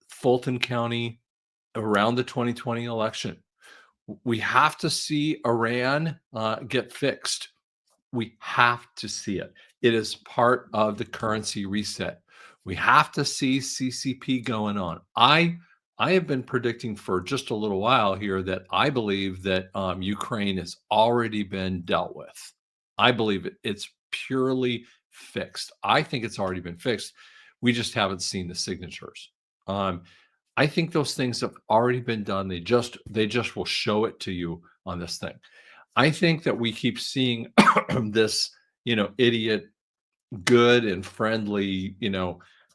Fulton County around the 2020 election. We have to see Iran get fixed. We have to see it. It is part of the currency reset. We have to see CCP going on. I have been predicting for just a little while here that I believe that Ukraine has already been dealt with. I believe it's purely fixed. I think it's already been fixed. We just haven't seen the signatures. I think those things have already been done. They just will show it to you on this thing. I think that we keep seeing this, idiot, good and friendly,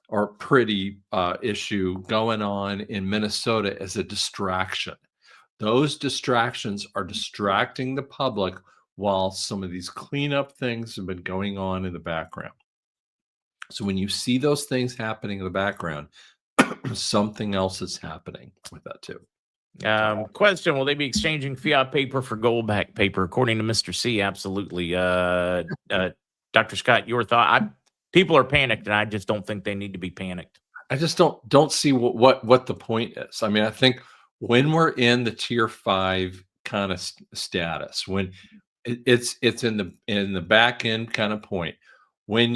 or pretty issue going on in Minnesota as a distraction. Those distractions are distracting the public while some of these cleanup things have been going on in the background. So when you see those things happening in the background, something else is happening with that too. Question: will they be exchanging fiat paper for gold-backed paper? According to Mr. C, absolutely. Dr. Scott, your thought? People are panicked, and I just don't think they need to be panicked. I just don't see what the point is. I mean, I think when we're in the tier 5 kind of status, when it's in the back end kind of point, when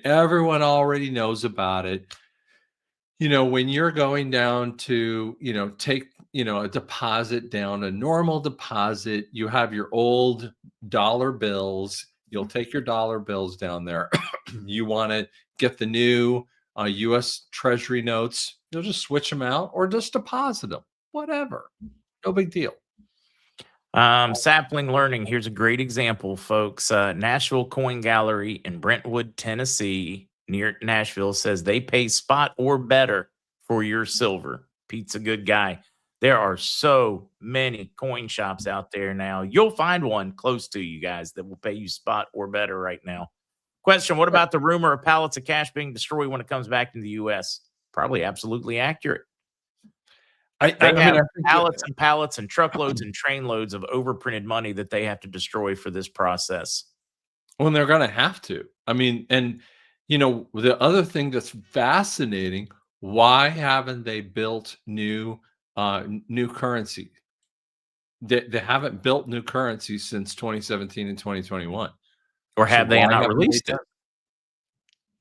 everyone already knows about it, when you're going down to, take, a deposit down, a normal deposit, you have your old dollar bills, you'll take your dollar bills down there. You want to get the new US Treasury notes, you'll just switch them out or just deposit them, whatever. No big deal. Sapling Learning, here's a great example, folks. Nashville Coin Gallery in Brentwood, Tennessee, near Nashville, says they pay spot or better for your silver. Pete's a good guy. There are so many coin shops out there now. You'll find one close to you guys that will pay you spot or better right now. Question: what about the rumor of pallets of cash being destroyed when it comes back in the U.S.? Probably absolutely accurate. They have pallets and pallets and truckloads and trainloads of overprinted money that they have to destroy for this process. Well, they're going to have to. I mean, and the other thing that's fascinating, why haven't they built new currency? They haven't built new currency since 2017 and 2021. Or have they not released it?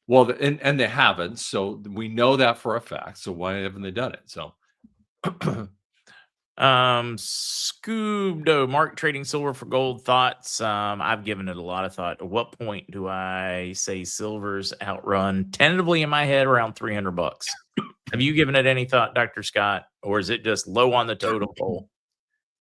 Well, and they haven't. So we know that for a fact. So why haven't they done it? So Scoobdo, Mark trading silver for gold. Thoughts? I've given it a lot of thought. At what point do I say silver's outrun? Tentatively in my head, around $300. Have you given it any thought, Dr. Scott, or is it just low on the totem pole?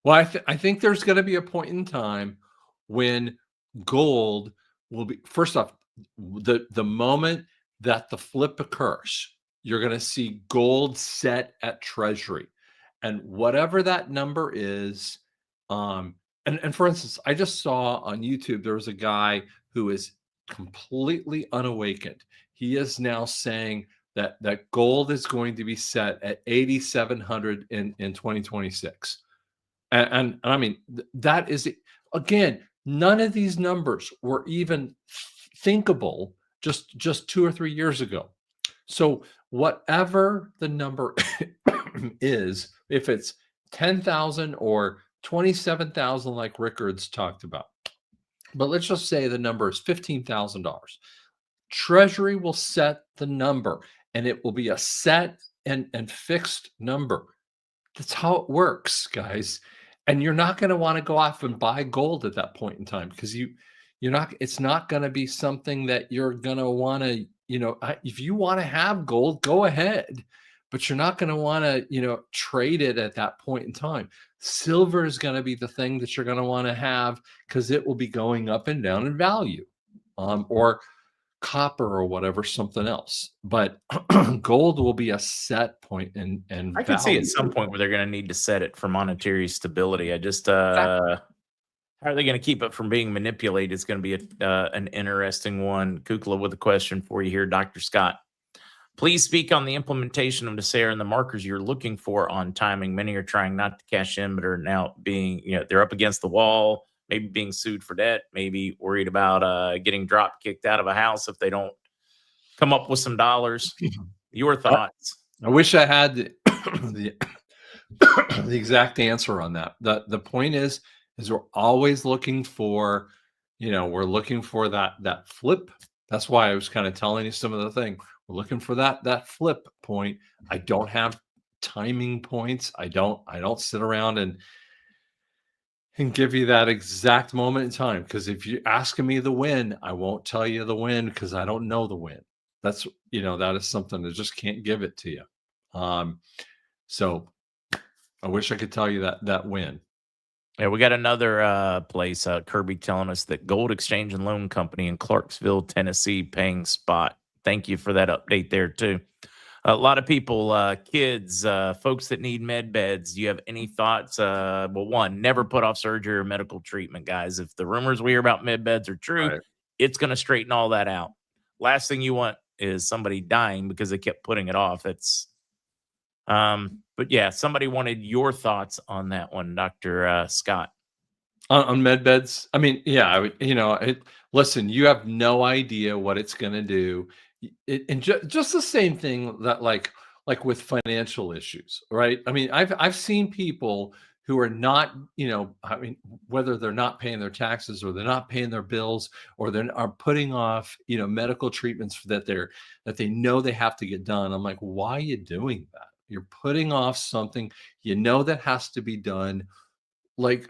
Well, I think there's going to be a point in time when gold will be, first off, the moment that the flip occurs, you're going to see gold set at Treasury. And whatever that number is, and for instance, I just saw on YouTube, there was a guy who is completely unawakened. He is now saying that gold is going to be set at 8,700 in 2026. And I mean, that is, again, none of these numbers were even thinkable just 2 or 3 years ago. So whatever the number is, if it's 10,000 or 27,000, like Rickards talked about, but let's just say the number is $15,000. Treasury will set the number, and it will be a set and fixed number. That's how it works, guys. And you're not going to want to go off and buy gold at that point in time, because you're not. It's not going to be something that you're going to want to. If you want to have gold, go ahead, but you're not going to want to, trade it at that point in time. Silver is going to be the thing that you're going to want to have because it will be going up and down in value, or copper or whatever, something else. But gold will be a set point in I can see value. at some point where they're going to need to set it for monetary stability. I just Exactly. how are they going to keep it from being manipulated? It's going to be an interesting one. Kukla with a question for you here, Dr. Scott. Please speak on the implementation of Nasera and the markers you're looking for on timing. Many are trying not to cash in, but are now being, they're up against the wall, maybe being sued for debt, maybe worried about getting drop kicked out of a house if they don't come up with some dollars. Your thoughts? I wish I had the the exact answer on that. The point is we're always looking for, we're looking for that flip. That's why I was kind of telling you some of the thing. We're looking for that flip point. I don't have timing points. I don't sit around and give you that exact moment in time, because if you're asking me the win, I won't tell you the win because I don't know the win. That's, that is something that just can't give it to you. So I wish I could tell you that win. Yeah, we got another place, Kirby telling us that Gold Exchange and Loan Company in Clarksville, Tennessee, paying spot. Thank you for that update there, too. A lot of people, kids, folks that need med beds. Do you have any thoughts? Well, one, never put off surgery or medical treatment, guys. If the rumors we hear about med beds are true, Right. it's going to straighten all that out. Last thing you want is somebody dying because they kept putting it off. But yeah, somebody wanted your thoughts on that one, Dr. Scott. On med beds, I mean, yeah, I would, listen, you have no idea what it's going to do. And just the same thing that like with financial issues, right? I mean, I've seen people who are not, I mean, whether they're not paying their taxes or they're not paying their bills or they are putting off, medical treatments that they know they have to get done. I'm like, why are you doing that? You're putting off something that has to be done. Like,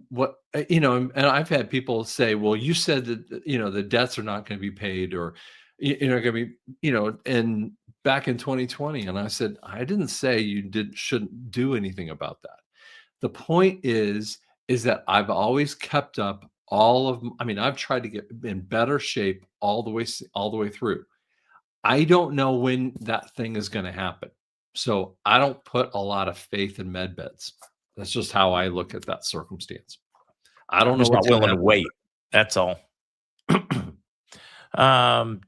what and I've had people say, well, you said that the debts are not going to be paid, or going to be and back in 2020, and I said, I didn't say you shouldn't do anything about that. The point is that I've always kept up I've tried to get in better shape all the way through. I don't know when that thing is going to happen, so I don't put a lot of faith in med beds. That's just how I look at that circumstance. I don't I'm know just not what's going to willing to happen. wait. That's all.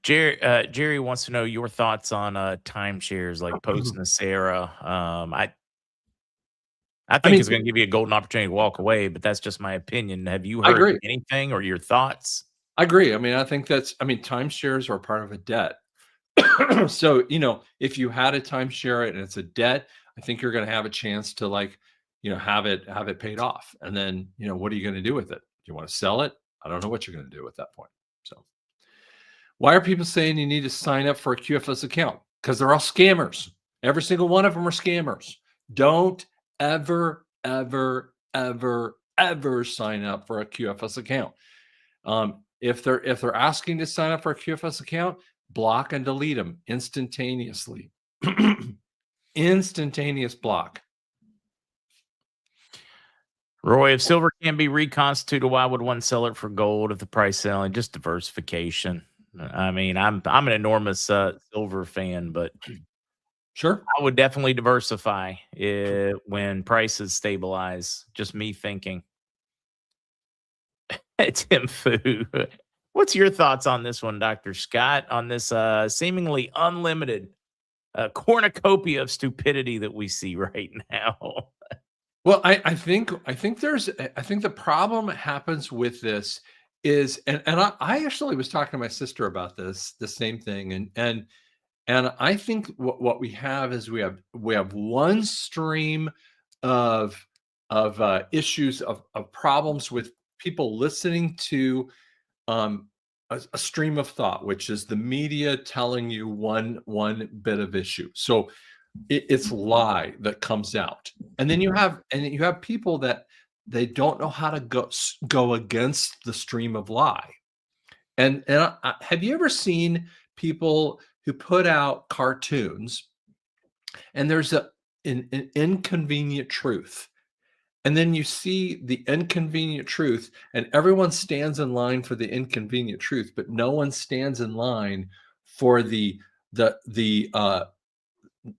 Jerry wants to know your thoughts on timeshares like post Nasera. I think it's going to give you a golden opportunity to walk away, but that's just my opinion. Have you I heard agree. anything or your thoughts? I agree. I mean, I think timeshares are part of a debt. So, if you had a timeshare and it's a debt, I think you're going to have a chance to have it paid off. And then, what are you going to do with it? Do you want to sell it? I don't know what you're going to do at that point. So, why are people saying you need to sign up for a QFS account? Because they're all scammers. Every single one of them are scammers. Don't ever, ever, ever, ever sign up for a QFS account. If they're asking to sign up for a QFS account, block and delete them instantaneously. Instantaneous block. Roy, if silver can be reconstituted, why would one sell it for gold if the price selling? Just diversification. I mean, I'm an enormous silver fan, but Sure. I would definitely diversify when prices stabilize. Just me thinking. Tim Fu, what's your thoughts on this one, Dr. Scott, on this seemingly unlimited cornucopia of stupidity that we see right now? Well, I think the problem happens with this is, and I actually was talking to my sister about the same thing, and I think what we have is we have one stream of issues of problems with people listening to a stream of thought, which is the media telling you one bit of issue. So it's lie that comes out, and then you have people that they don't know how to go against the stream of lie. And have you ever seen people who put out cartoons And there's an inconvenient truth. And then you see the inconvenient truth, and everyone stands in line for the inconvenient truth, but no one stands in line for the the uh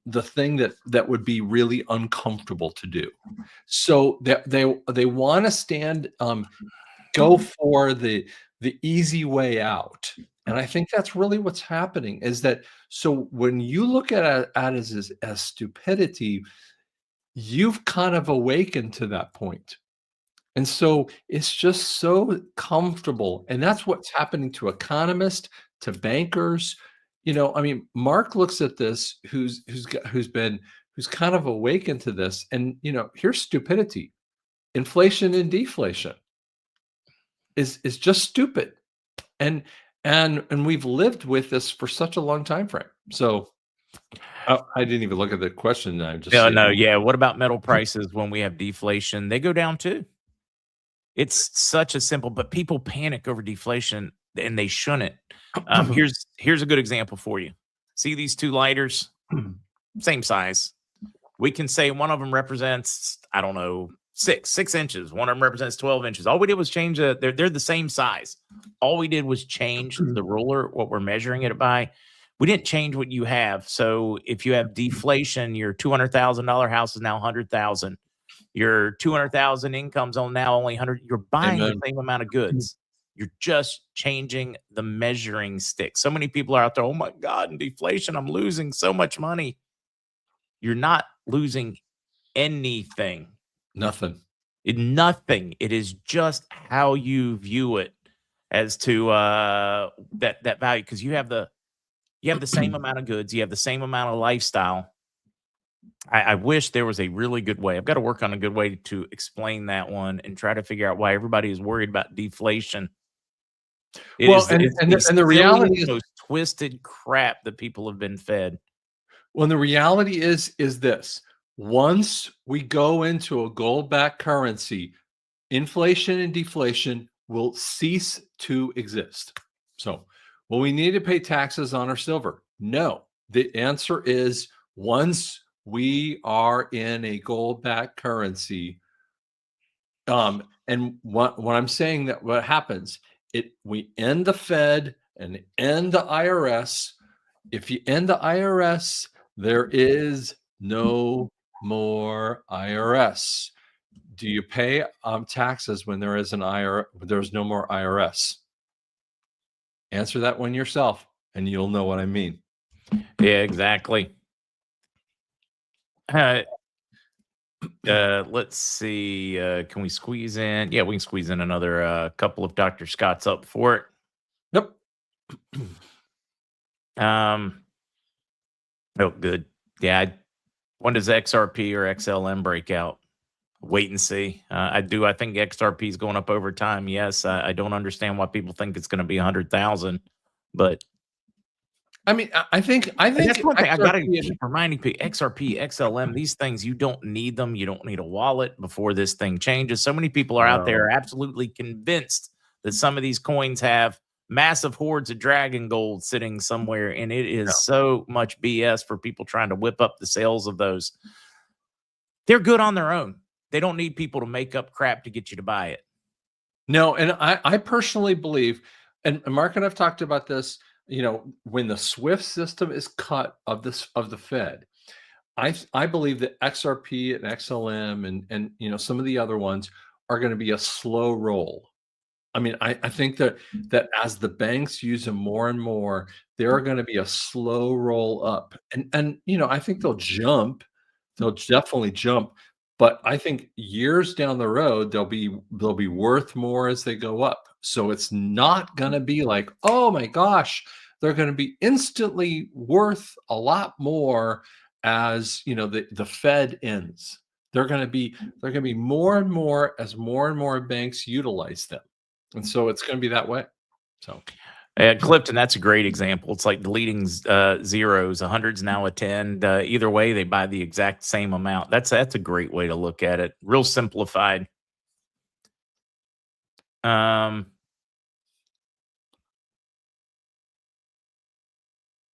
the thing that would be really uncomfortable to do. So they want to stand go for the easy way out. And I think that's really what's happening is that so when you look at it as stupidity, you've kind of awakened to that point. And so it's just so comfortable. And that's what's happening to economists, to bankers. I mean, Mark looks at this who's kind of awakened to this. And here's stupidity. Inflation and deflation is just stupid. And and we've lived with this for such a long time frame. So I didn't even look at the question. I'm just No, saying, no, yeah. What about metal prices when we have deflation? They go down too. It's such a simple, but people panic over deflation and they shouldn't. Here's a good example for you. See these two lighters, same size. We can say one of them represents, I don't know, 6 inches. One of them represents 12 inches. All we did was change they're the same size. All we did was change the ruler, what we're measuring it by. We didn't change what you have. So if you have deflation, your $200,000 house is now 100,000. Your 200,000 income's on now only 100. You're buying the amen. same amount of goods. You're just changing the measuring stick. So many people are out there, oh my God, in deflation, I'm losing so much money. You're not losing anything. Nothing. Nothing. It is just how you view it as to that value, because you have the same amount of goods, you have the same amount of lifestyle. I wish there was a really good way. I've got to work on a good way to explain that one and try to figure out why everybody is worried about deflation. It Well, is it's the and the silliest, reality is, most twisted crap that people have been fed. well, the reality is this: once we go into a gold-backed currency, inflation and deflation will cease to exist. So, will we need to pay taxes on our silver? No. The answer is once we are in a gold-backed currency, and what I'm saying that what happens, we end the Fed and end the IRS. If you end the IRS, there is no more IRS. Do you pay taxes when there is an IRS? There's no more IRS. Answer that one yourself, and you'll know what I mean. Yeah, exactly. Uh, let's see. Can we squeeze in? Yeah, we can squeeze in another couple of Dr. Scott's up for it. Yep. Oh, good. Yeah. When does XRP or XLM break out? Wait and see. I think XRP is going up over time. Yes. I don't understand why people think it's going to be 100,000, but I mean, I think that's one thing I gotta XRP. keep reminding people: XRP, XLM, these things, you don't need them. You don't need a wallet before this thing changes. So many people are out there No, absolutely convinced that some of these coins have massive hordes of dragon gold sitting somewhere, and it no, is so much BS for people trying to whip up the sales of those. They're good on their own. They don't need people to make up crap to get you to buy it. no. And I personally believe, and Mark and I've talked about this. When the SWIFT system is cut of the Fed, I believe that XRP and XLM and some of the other ones are going to be a slow roll. I mean, I think that as the banks use them more and more, they're going to be a slow roll up, and I think they'll jump. They'll definitely jump, but I think years down the road they'll be worth more as they go up. So it's not going to be like, oh my gosh, they're going to be instantly worth a lot more as the Fed ends. They're going to be more and more as more and more banks utilize them. And so it's gonna be that way. So Clifton, that's a great example. It's like deleting zeros. A hundred's now a 10. Either way, they buy the exact same amount. That's a great way to look at it. Real simplified. Um,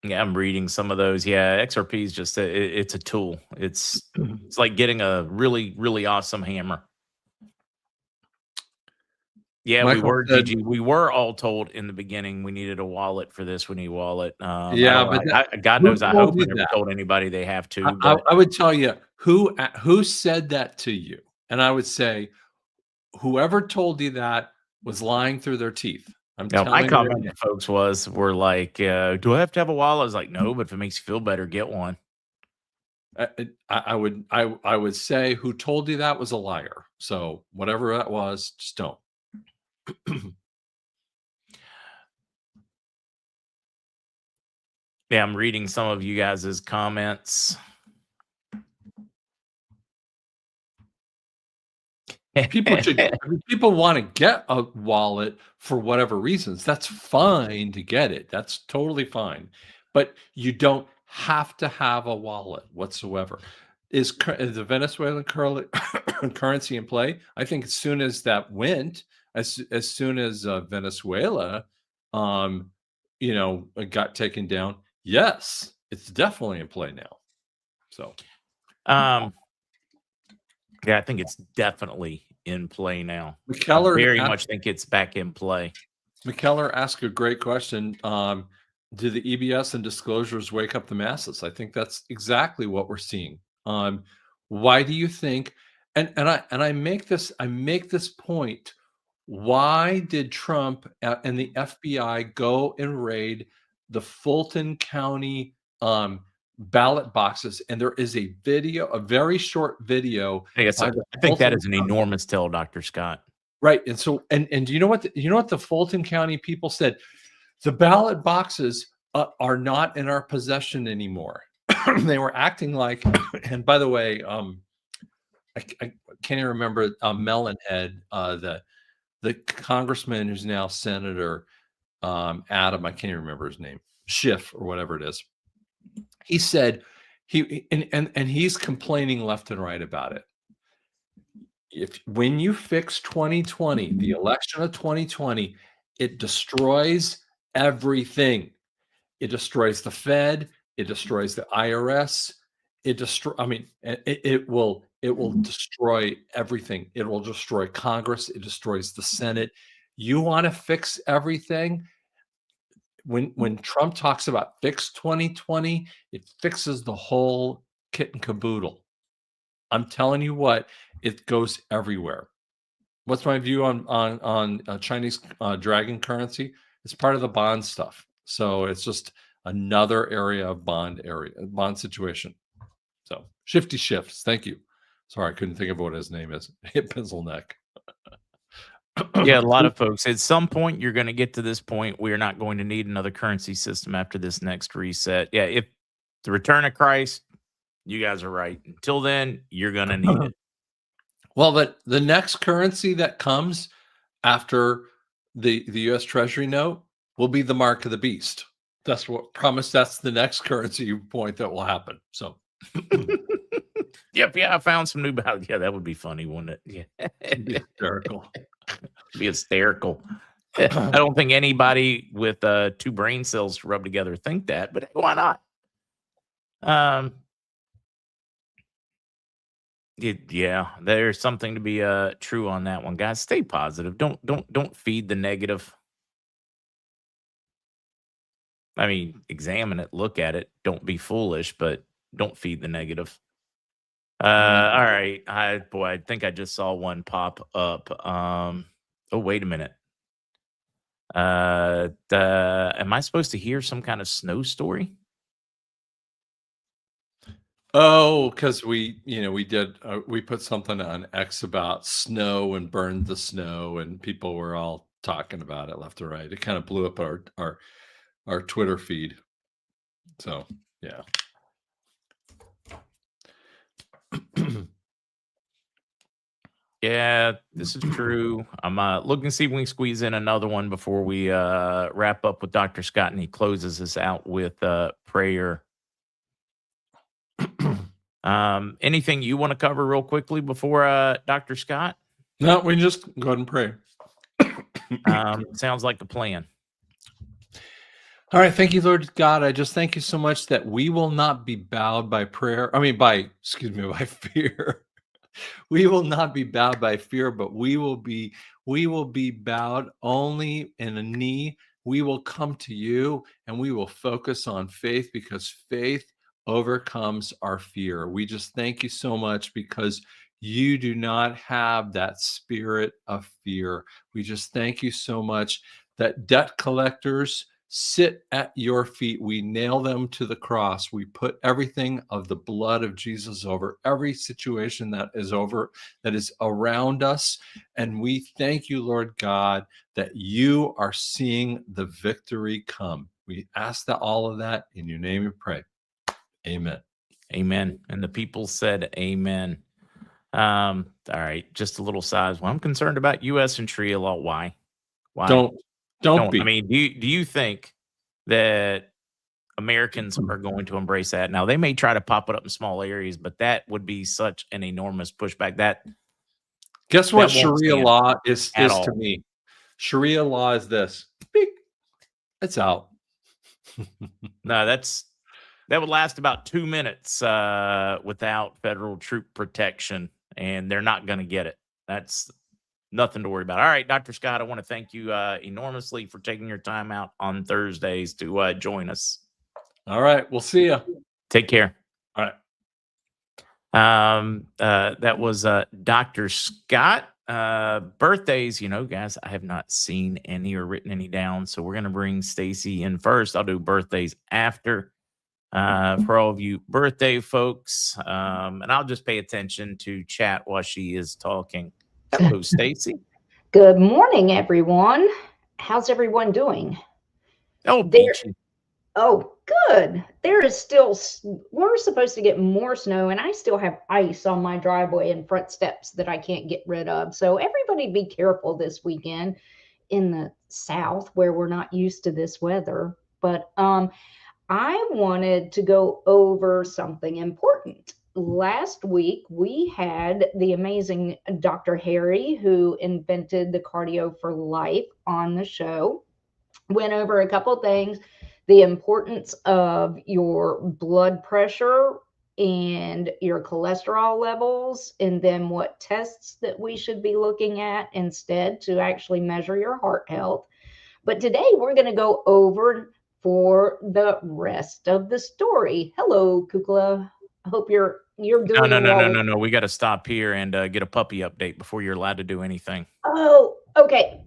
Yeah, I'm reading some of those. Yeah, XRP is just it's a tool. It's like getting a really really awesome hammer. Yeah, we Michael were said, GG. We were all told in the beginning we needed a wallet for this. We need a wallet. I yeah, don't. but God who knows. I told hope I you never that? told anybody they have to. But I would tell you who said that to you, and I would say whoever told you that was lying through their teeth. I'm my telling you right comment now. to folks were like, "Do I have to have a wallet?" I was like, "No, but if it makes you feel better, get one." I would say who told you that was a liar. So whatever that was, just don't. Yeah, I'm reading some of you guys' comments. People want to get a wallet for whatever reasons. That's fine to get it. That's totally fine. But you don't have to have a wallet whatsoever. Is the Venezuelan currency in play? I think as soon as that went, as soon as Venezuela, um, got taken down, yes, it's definitely in play now. So, Yeah, I think it's definitely in play now. I McKellar very asked much think it's back in play. McKellar asked a great question. Do the EBS and disclosures wake up the masses? I think that's exactly what we're seeing. Why do you think? And I make this point. Why did Trump and the FBI go and raid the Fulton County ballot boxes? And there is a video, a very short video I by the think that Fulton is an County. enormous tell, Dr. Scott. Right, and so and do you know what the Fulton County people said? The ballot boxes are not in our possession anymore. They were acting like, and by the way, I can't even remember Melonhead, the congressman who's now Senator Adam. I can't even remember his name, Schiff or whatever it is. He said and he's complaining left and right about it. When you fix 2020, the election of 2020, it destroys everything. It destroys the Fed, it destroys the IRS, it will destroy everything. It will destroy Congress, it destroys the Senate. You want to fix everything? When Trump talks about fix 2020, it fixes the whole kit and caboodle. I'm telling you what, it goes everywhere. What's my view on Chinese dragon currency? It's part of the bond stuff. So it's just another area of bond situation. So Shifty Shifts. Thank you. Sorry, I couldn't think of what his name is. Hit pencil neck. Yeah, a lot of folks. At some point, you're going to get to this point. We're not going to need another currency system after this next reset. Yeah, if the return of Christ, you guys are right. Until then, you're going to need it. Well, but the next currency that comes after the U.S. Treasury note will be the mark of the beast. That's what promise. That's the next currency point that will happen. So, Yep, yeah, I found some new balance. Yeah, that would be funny, wouldn't it? Yeah, it'd be hysterical. be hysterical. I don't think anybody with 2 brain cells to rub together think that, but why not? Yeah, there's something to be true on that one, guys. Stay positive. Don't feed the negative. I mean, examine it, look at it. Don't be foolish, but don't feed the negative. All right. I think I just saw one pop up. Oh, wait a minute. Am I supposed to hear some kind of snow story? Oh, because we put something on X about snow and burned the snow, and people were all talking about it left and right. It kind of blew up our Twitter feed. So yeah. Yeah, this is true. I'm looking to see if we can squeeze in another one before we wrap up with Dr. Scott and he closes us out with prayer. Anything you want to cover real quickly before Dr. Scott? No, we just go ahead and pray. Sounds like the plan. All right. Thank you, Lord God. I just thank you so much that we will not be bowed by prayer. Excuse me, by fear. We will not be bowed by fear, but we will be bowed only in a knee. We will come to you and we will focus on faith because faith overcomes our fear. We just thank you so much because you do not have that spirit of fear. We just thank you so much that debt collectors sit at your feet. We nail them to the cross. We put everything of the blood of Jesus over every situation that is around us. And we thank you, Lord God, that you are seeing the victory come. We ask that all of that in your name we pray. Amen. Amen. And the people said amen. All right, just a little size. Well, I'm concerned about U.S. and Sharia law. Why? Don't I be. mean, do you think that Americans are going to embrace that? Now, they may try to pop it up in small areas, but that would be such an enormous pushback. Guess what That won't Sharia stand law is at to all. me? Sharia law is this. Beep. It's out. No, that would last about 2 minutes without federal troop protection, and they're not going to get it. That's nothing to worry about. All right, Dr. Scott, I want to thank you enormously for taking your time out on Thursdays to join us. All right, we'll see you. Take care. All right. That was Dr. Scott. Birthdays, guys, I have not seen any or written any down, so we're gonna bring Stacie in first. I'll do birthdays after. For all of you birthday folks, and I'll just pay attention to chat while she is talking. Hello, Stacie. Good morning, everyone. How's everyone doing? Oh, There. peachy. Oh, good. There is still, we're supposed to get more snow, and I still have ice on my driveway and front steps that I can't get rid of. So, everybody be careful this weekend in the South where we're not used to this weather. But I wanted to go over something important. Last week, we had the amazing Dr. Harry, who invented the Cardio for Life, on the show. Went over a couple things, the importance of your blood pressure and your cholesterol levels, and then what tests that we should be looking at instead to actually measure your heart health. But today we're going to go over for the rest of the story. Hello, Kukla. I hope you're No, doing no, no, no, well. no, no. We got to stop here and get a puppy update before you're allowed to do anything. Oh, okay.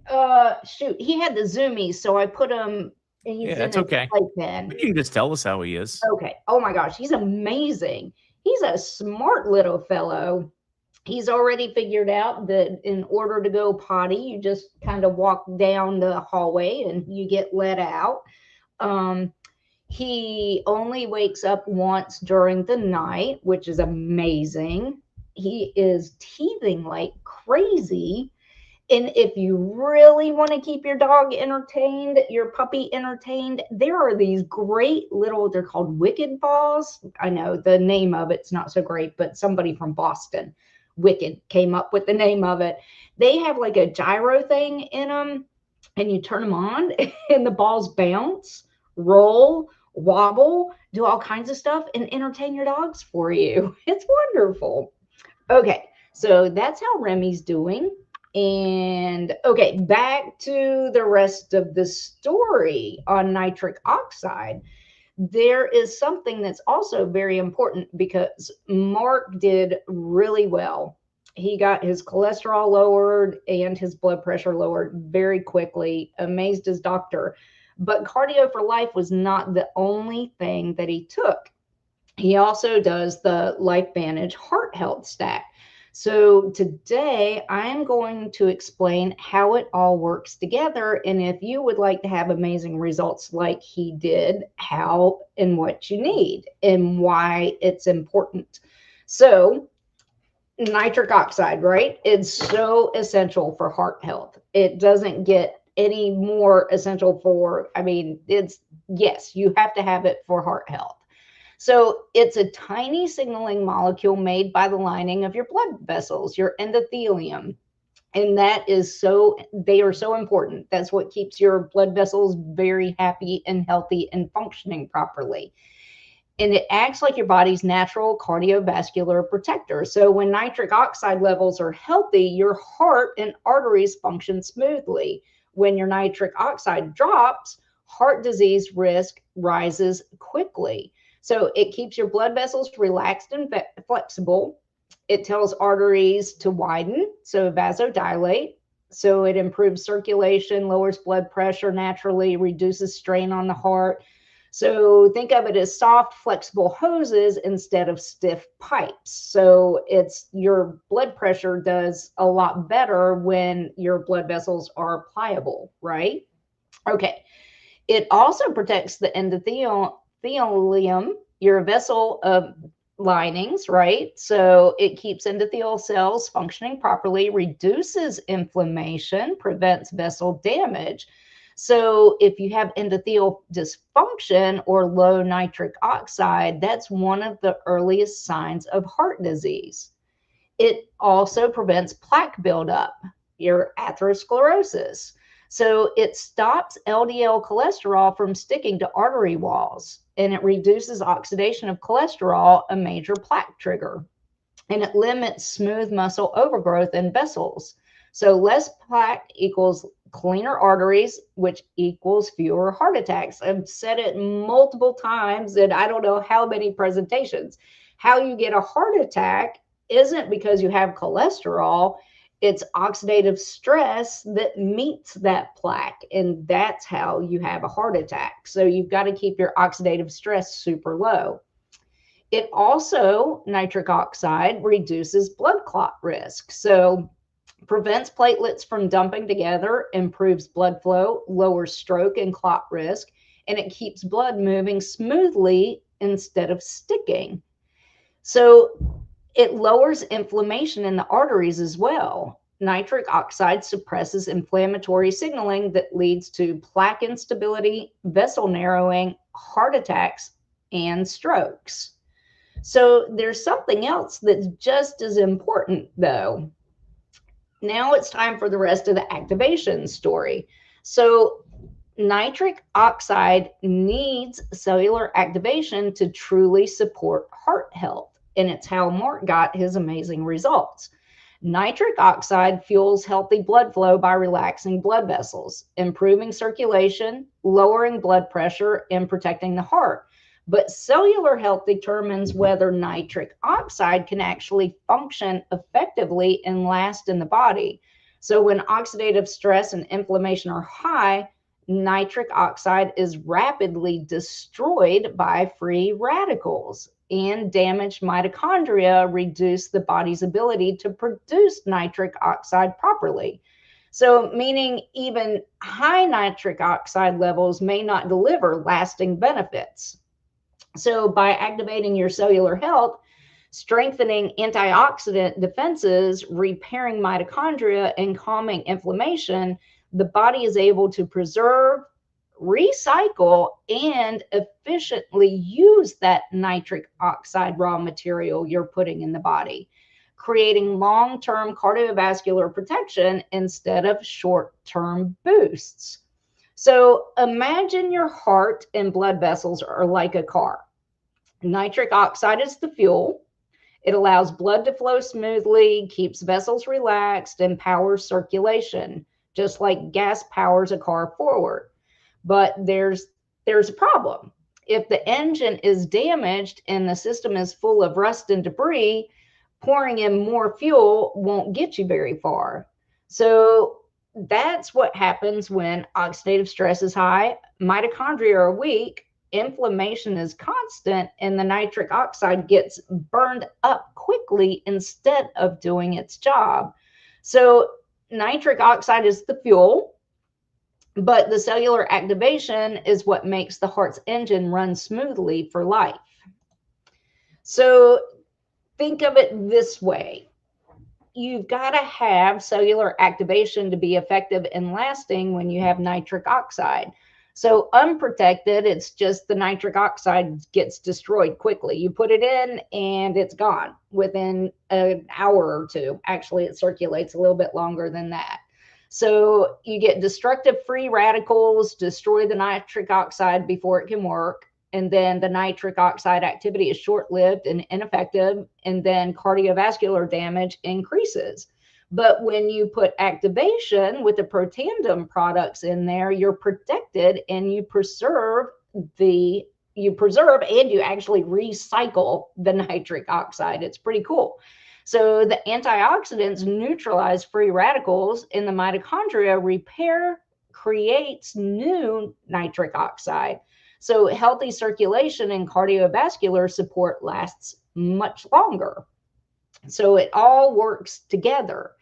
Shoot, he had the zoomies, so I put him. He's Yeah, in that's his okay. playpen. You can just tell us how he is. Okay. Oh my gosh, he's amazing. He's a smart little fellow. He's already figured out that in order to go potty, you just kind of walk down the hallway and you get let out. He only wakes up once during the night, which is amazing. He is teething like crazy. And if you really want to keep your dog entertained, your puppy entertained, there are these great little, they're called Wicked balls. I know the name of it's not so great, but somebody from Boston, Wicked, came up with the name of it. They have like a gyro thing in them, and you turn them on, and the balls bounce, roll, wobble, do all kinds of stuff, and entertain your dogs for you. It's wonderful. Okay, so that's how Remy's doing. And okay, back to the rest of the story on nitric oxide. There is something that's also very important because Mark did really well. He got his cholesterol lowered and his blood pressure lowered very quickly, amazed his doctor. But Cardio for Life was not the only thing that he took. He also does the LifeVantage Heart Health Stack. So today I'm going to explain how it all works together. And if you would like to have amazing results like he did, how and what you need and why it's important. So nitric oxide, right? It's so essential for heart health. It doesn't get any more essential for, yes, you have to have it for heart health. So it's a tiny signaling molecule made by the lining of your blood vessels, your endothelium. And that is they are so important. That's what keeps your blood vessels very happy and healthy and functioning properly. And it acts like your body's natural cardiovascular protector. So when nitric oxide levels are healthy, your heart and arteries function smoothly. When your nitric oxide drops, heart disease risk rises quickly. So it keeps your blood vessels relaxed and flexible. It tells arteries to widen, so vasodilate. So it improves circulation, lowers blood pressure naturally, reduces strain on the heart. So think of it as soft, flexible hoses instead of stiff pipes. So it's your blood pressure does a lot better when your blood vessels are pliable, right? Okay. It also protects the endothelium, your vessel linings, right? So it keeps endothelial cells functioning properly, reduces inflammation, prevents vessel damage. So if you have endothelial dysfunction or low nitric oxide, that's one of the earliest signs of heart disease. It also prevents plaque buildup, your atherosclerosis. So it stops LDL cholesterol from sticking to artery walls, and it reduces oxidation of cholesterol, a major plaque trigger. And it limits smooth muscle overgrowth in vessels. So less plaque equals cleaner arteries, which equals fewer heart attacks. I've said it multiple times, and I don't know how many presentations. How you get a heart attack isn't because you have cholesterol. It's oxidative stress that meets that plaque, and that's how you have a heart attack. So you've got to keep your oxidative stress super low. It also, nitric oxide, reduces blood clot risk. So prevents platelets from dumping together, improves blood flow, lowers stroke and clot risk, and it keeps blood moving smoothly instead of sticking. So it lowers inflammation in the arteries as well. Nitric oxide suppresses inflammatory signaling that leads to plaque instability, vessel narrowing, heart attacks, and strokes. So there's something else that's just as important, though. Now it's time for the rest of the activation story. So nitric oxide needs cellular activation to truly support heart health. And it's how Mark got his amazing results. Nitric oxide fuels healthy blood flow by relaxing blood vessels, improving circulation, lowering blood pressure, and protecting the heart. But cellular health determines whether nitric oxide can actually function effectively and last in the body. So when oxidative stress and inflammation are high, nitric oxide is rapidly destroyed by free radicals, and damaged mitochondria reduce the body's ability to produce nitric oxide properly. So meaning even high nitric oxide levels may not deliver lasting benefits. So by activating your cellular health, strengthening antioxidant defenses, repairing mitochondria, and calming inflammation, the body is able to preserve, recycle, and efficiently use that nitric oxide raw material you're putting in the body, creating long-term cardiovascular protection instead of short-term boosts. So imagine your heart and blood vessels are like a car. Nitric oxide is the fuel. It allows blood to flow smoothly, keeps vessels relaxed, and powers circulation, just like gas powers a car forward. But there's a problem. If the engine is damaged and the system is full of rust and debris, pouring in more fuel won't get you very far. So that's what happens when oxidative stress is high, mitochondria are weak, inflammation is constant, and the nitric oxide gets burned up quickly instead of doing its job. So nitric oxide is the fuel, but the cellular activation is what makes the heart's engine run smoothly for life. So think of it this way. You've got to have cellular activation to be effective and lasting when you have nitric oxide. So unprotected, it's just the nitric oxide gets destroyed quickly. You put it in and it's gone within an hour or two. Actually, it circulates a little bit longer than that. So you get destructive free radicals, destroy the nitric oxide before it can work. And then the nitric oxide activity is short-lived and ineffective. And then cardiovascular damage increases. But when you put activation with the protandem products in there, you're protected and you preserve and you actually recycle the nitric oxide. It's pretty cool. So the antioxidants neutralize free radicals, and the mitochondria repair creates new nitric oxide. So healthy circulation and cardiovascular support lasts much longer. So it all works together.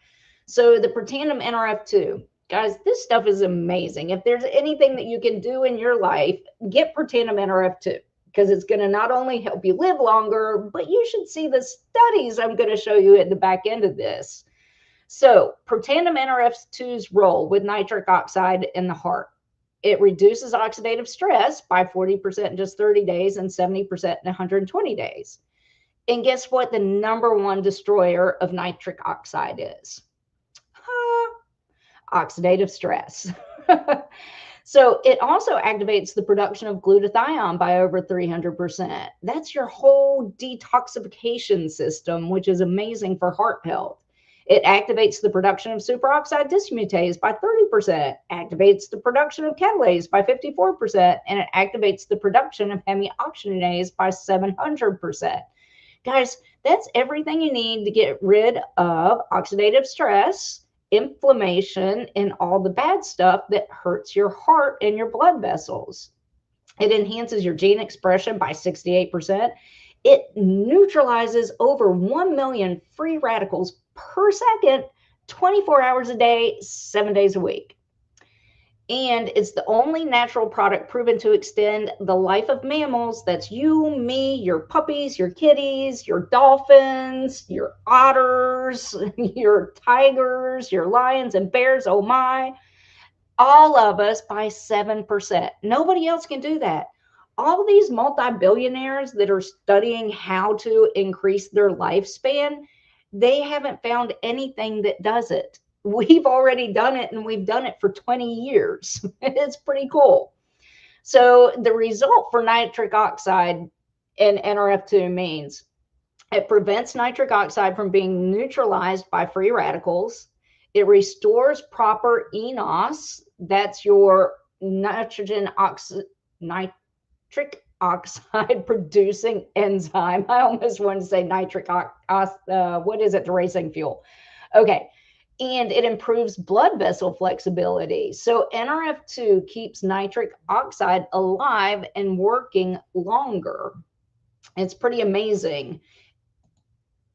So the Protandem NRF2, guys, this stuff is amazing. If there's anything that you can do in your life, get Protandem NRF2, because it's going to not only help you live longer, but you should see the studies I'm going to show you at the back end of this. So Protandem NRF2's role with nitric oxide in the heart. It reduces oxidative stress by 40% in just 30 days and 70% in 120 days. And guess what the #1 destroyer of nitric oxide is? Oxidative stress. So it also activates the production of glutathione by over 300%. That's your whole detoxification system, which is amazing for heart health. It activates the production of superoxide dismutase by 30%, activates the production of catalase by 54%, and it activates the production of hemioxygenase by 700%. Guys, that's everything you need to get rid of oxidative stress, inflammation, and all the bad stuff that hurts your heart and your blood vessels. It enhances your gene expression by 68%. It neutralizes over 1 million free radicals per second, 24 hours a day, 7 days a week. And it's the only natural product proven to extend the life of mammals. That's you, me, your puppies, your kitties, your dolphins, your otters, your tigers, your lions and bears. Oh my, all of us by 7%. Nobody else can do that. All these multi-billionaires that are studying how to increase their lifespan, they haven't found anything that does it. We've already done it, and we've done it for 20 years. It's pretty cool. So the result for nitric oxide in NRF2 means it prevents nitric oxide from being neutralized by free radicals. It restores proper enos. That's your nitric oxide producing enzyme. I almost wanted to say nitric oxide. What is it? The racing fuel. Okay. And it improves blood vessel flexibility. So NRF2 keeps nitric oxide alive and working longer. It's pretty amazing.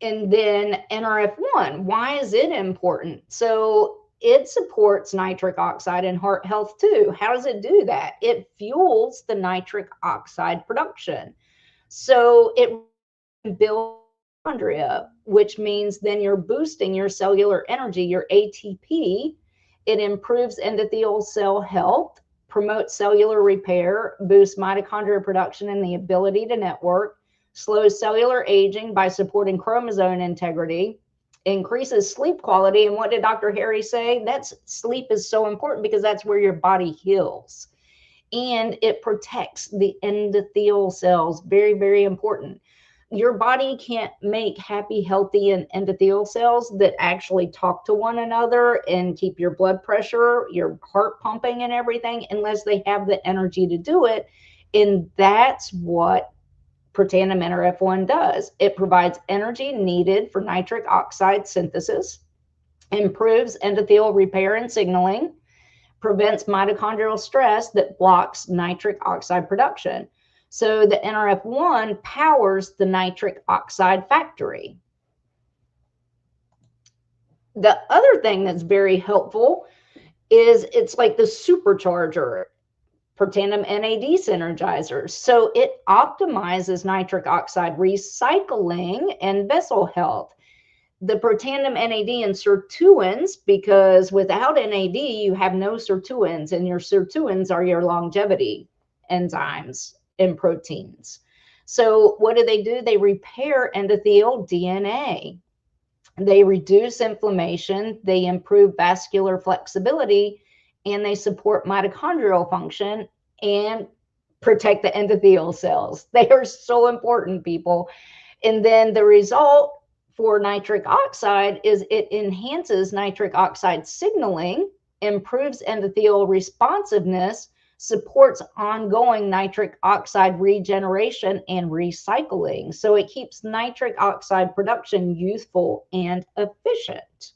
And then NRF1, why is it important? So it supports nitric oxide and heart health too. How does it do that? It fuels the nitric oxide production. So it builds mitochondria, which means then you're boosting your cellular energy, your ATP. It improves endothelial cell health, promotes cellular repair, boosts mitochondria production and the ability to network, slows cellular aging by supporting chromosome integrity, increases sleep quality. And what did Dr. Harry say? That's sleep is so important because that's where your body heals. And it protects the endothelial cells. Very, very important. Your body can't make happy, healthy, and endothelial cells that actually talk to one another and keep your blood pressure, your heart pumping and everything unless they have the energy to do it. And that's what Protandem NRF1 does. It provides energy needed for nitric oxide synthesis, improves endothelial repair and signaling, prevents mitochondrial stress that blocks nitric oxide production. So the NRF1 powers the nitric oxide factory. The other thing that's very helpful is it's like the supercharger, Protandem NAD synergizers. So it optimizes nitric oxide recycling and vessel health. the protandem NAD and sirtuins, because without NAD, you have no sirtuins, and your sirtuins are your longevity enzymes and proteins. So what do? They repair endothelial DNA. They reduce inflammation, they improve vascular flexibility, and they support mitochondrial function and protect the endothelial cells. They are so important, people. And then the result for nitric oxide is it enhances nitric oxide signaling, improves endothelial responsiveness, supports ongoing nitric oxide regeneration and recycling. So it keeps nitric oxide production youthful and efficient.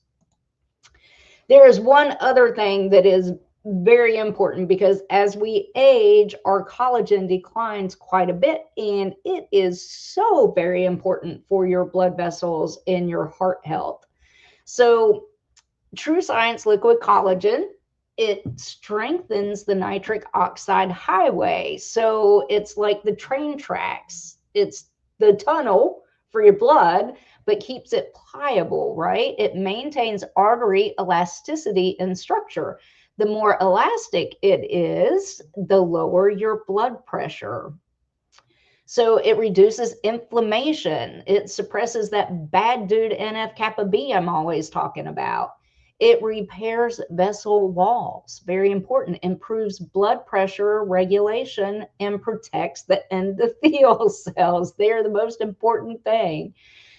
There is one other thing that is very important, because as we age, our collagen declines quite a bit, and it is so very important for your blood vessels and your heart health. So TrueScience liquid collagen, it strengthens the nitric oxide highway. So it's like the train tracks. It's the tunnel for your blood, but keeps it pliable, right? It maintains artery elasticity and structure. The more elastic it is, the lower your blood pressure. So it reduces inflammation. It suppresses that bad dude NF-kappa B I'm always talking about. It repairs vessel walls, very important, improves blood pressure regulation, and protects the endothelial cells. They're the most important thing.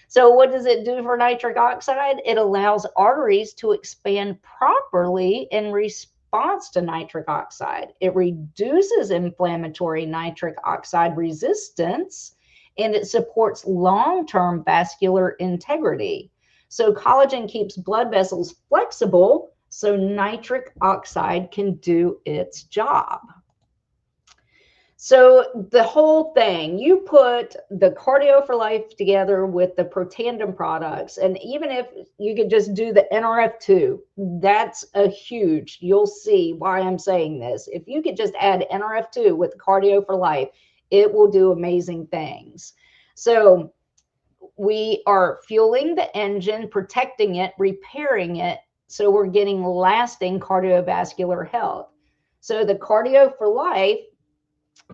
So what does it do for nitric oxide? It allows arteries to expand properly in response to nitric oxide. It reduces inflammatory nitric oxide resistance, and it supports long-term vascular integrity. So collagen keeps blood vessels flexible so nitric oxide can do its job. So the whole thing, you put the Cardio for Life together with the Protandem products, and even if you could just do the NRF2, that's a huge, you'll see why I'm saying this. If you could just add NRF2 with Cardio for Life, it will do amazing things. So we are fueling the engine, protecting it, repairing it, so we're getting lasting cardiovascular health. So the Cardio for Life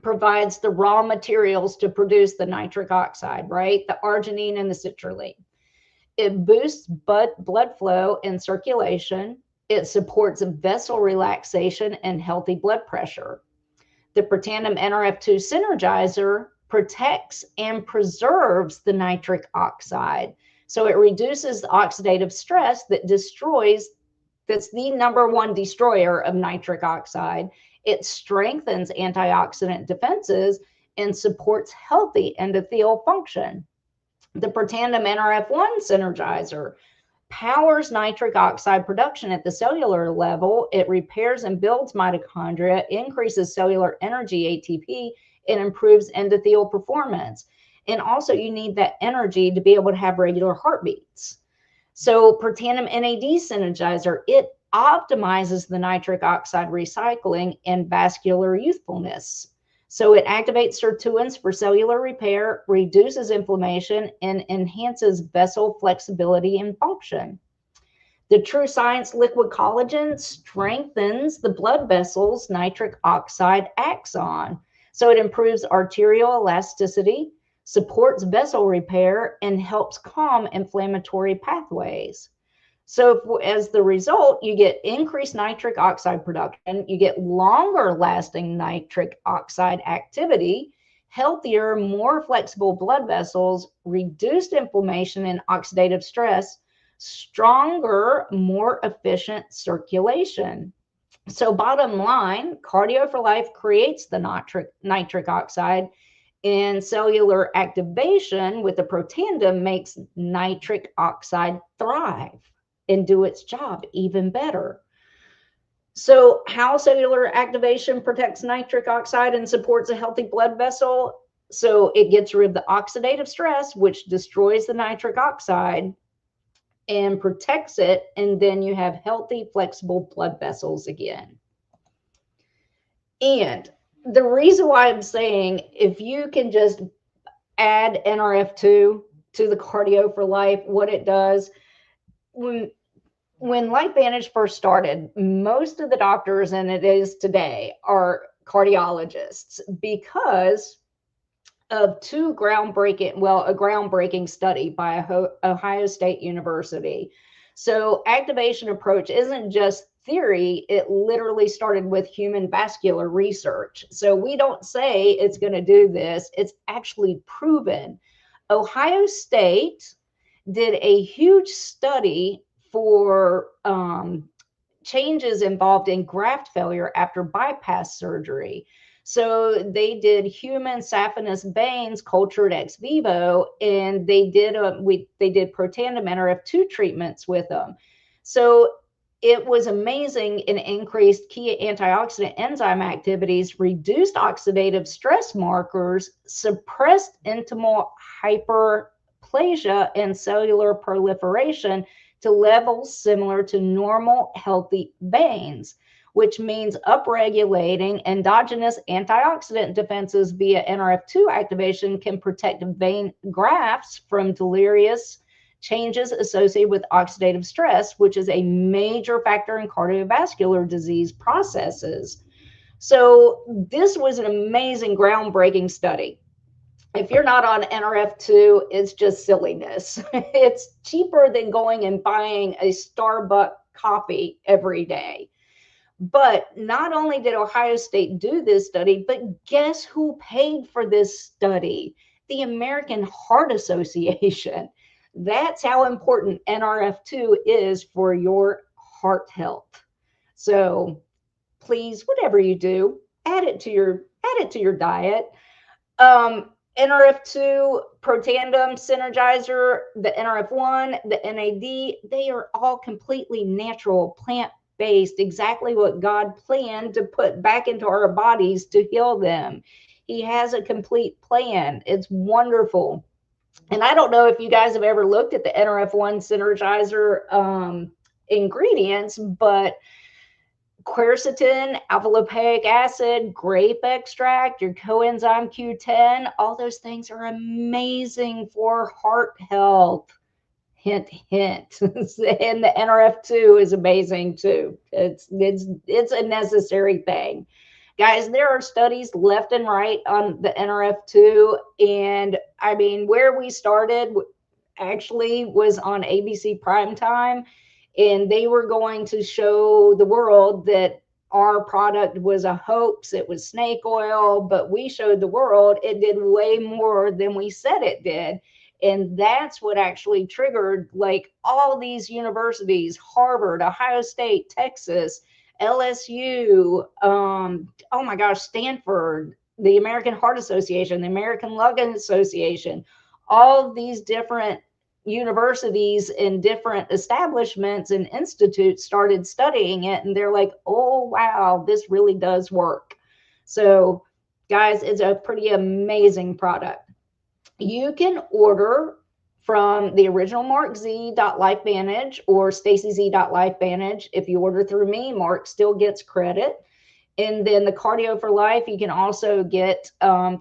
provides the raw materials to produce the nitric oxide, right? The arginine and the citrulline. It boosts blood flow and circulation. It supports vessel relaxation and healthy blood pressure. The Protandem NRF2 Synergizer protects and preserves the nitric oxide. So it reduces the oxidative stress that destroys, that's the #1 destroyer of nitric oxide. It strengthens antioxidant defenses and supports healthy endothelial function. The Protandem NRF1 Synergizer powers nitric oxide production at the cellular level. It repairs and builds mitochondria, increases cellular energy, ATP, and improves endothelial performance. And also you need that energy to be able to have regular heartbeats. So Protandem NAD Synergizer, it optimizes the nitric oxide recycling and vascular youthfulness. So it activates sirtuins for cellular repair, reduces inflammation, and enhances vessel flexibility and function. The TrueScience liquid collagen strengthens the blood vessels nitric oxide axon. So it improves arterial elasticity, supports vessel repair, and helps calm inflammatory pathways. So as the result, you get increased nitric oxide production, you get longer lasting nitric oxide activity, healthier, more flexible blood vessels, reduced inflammation and oxidative stress, stronger, more efficient circulation. So bottom line, Cardio for Life creates the nitric oxide, and cellular activation with the Protandem makes nitric oxide thrive and do its job even better. So how cellular activation protects nitric oxide and supports a healthy blood vessel? So it gets rid of the oxidative stress, which destroys the nitric oxide and protects it, and then you have healthy, flexible blood vessels again. And the reason why I'm saying if you can just add NRF2 to the Cardio for Life, what it does. When LifeVantage first started, most of the doctors, and it is today, are cardiologists because of a groundbreaking study by Ohio State University. So activation approach isn't just theory, it literally started with human vascular research. So we don't say it's going to do this, it's actually proven. Ohio State did a huge study for changes involved in graft failure after bypass surgery. So they did human saphenous veins cultured ex vivo, and they did protandim NRF2 treatments with them. So it was amazing and increased key antioxidant enzyme activities, reduced oxidative stress markers, suppressed intimal hyperplasia and cellular proliferation to levels similar to normal healthy veins, which means upregulating endogenous antioxidant defenses via NRF2 activation can protect vein grafts from deleterious changes associated with oxidative stress, which is a major factor in cardiovascular disease processes. So this was an amazing, groundbreaking study. If you're not on NRF2, it's just silliness. It's cheaper than going and buying a Starbucks coffee every day. But not only did Ohio State do this study, but guess who paid for this study? The American Heart Association. That's how important NRF2 is for your heart health. So please, whatever you do, add it to your diet. NRF2, Protandim, Synergizer, the NRF1, the NAD, they are all completely natural, plant-based, exactly what God planned to put back into our bodies to heal them. He has a complete plan. It's wonderful. And I don't know if you guys have ever looked at the NRF1 Synergizer ingredients, but quercetin, alpha lipoic acid, grape extract, your coenzyme Q10, all those things are amazing for heart health. Hint, hint. And the NRF2 is amazing too. It's a necessary thing. Guys, there are studies left and right on the NRF2. And I mean, where we started actually was on ABC Primetime. And they were going to show the world that our product was a hoax. It was snake oil, but we showed the world it did way more than we said it did. And that's what actually triggered like all these universities, Harvard, Ohio State, Texas, LSU, oh my gosh, Stanford, the American Heart Association, the American Lung Association, all of these different universities and different establishments and institutes started studying it, and they're like, oh wow, this really does work. So guys, it's a pretty amazing product. You can order from the original MarkZ.LifeVantage or StacieZ.LifeVantage. If you order through me, Mark still gets credit. And then the Cardio for Life, you can also get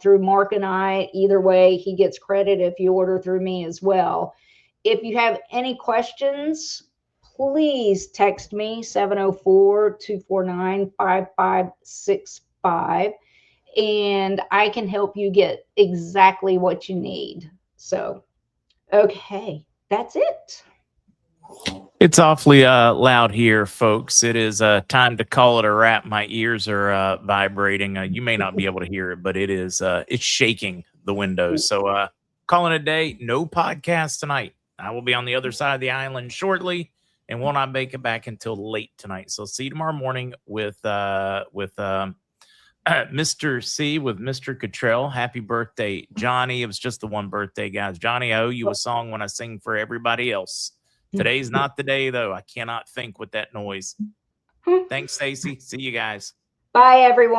through Mark and I. Either way, he gets credit if you order through me as well. If you have any questions, please text me 704-249-5565, and I can help you get exactly what you need. So, okay, that's it. It's awfully loud here, folks. It is time to call it a wrap. My ears are vibrating. You may not be able to hear it, but it is it's shaking the windows. So calling it a day. No podcast tonight. I will be on the other side of the island shortly and will not make it back until late tonight. So see you tomorrow morning with Mr. C, with Mr. Cottrell. Happy birthday, Johnny. It was just the one birthday, guys. Johnny, I owe you a song when I sing for everybody else. Today's not the day, though. I cannot think with that noise. Thanks, Stacy. See you guys. Bye, everyone.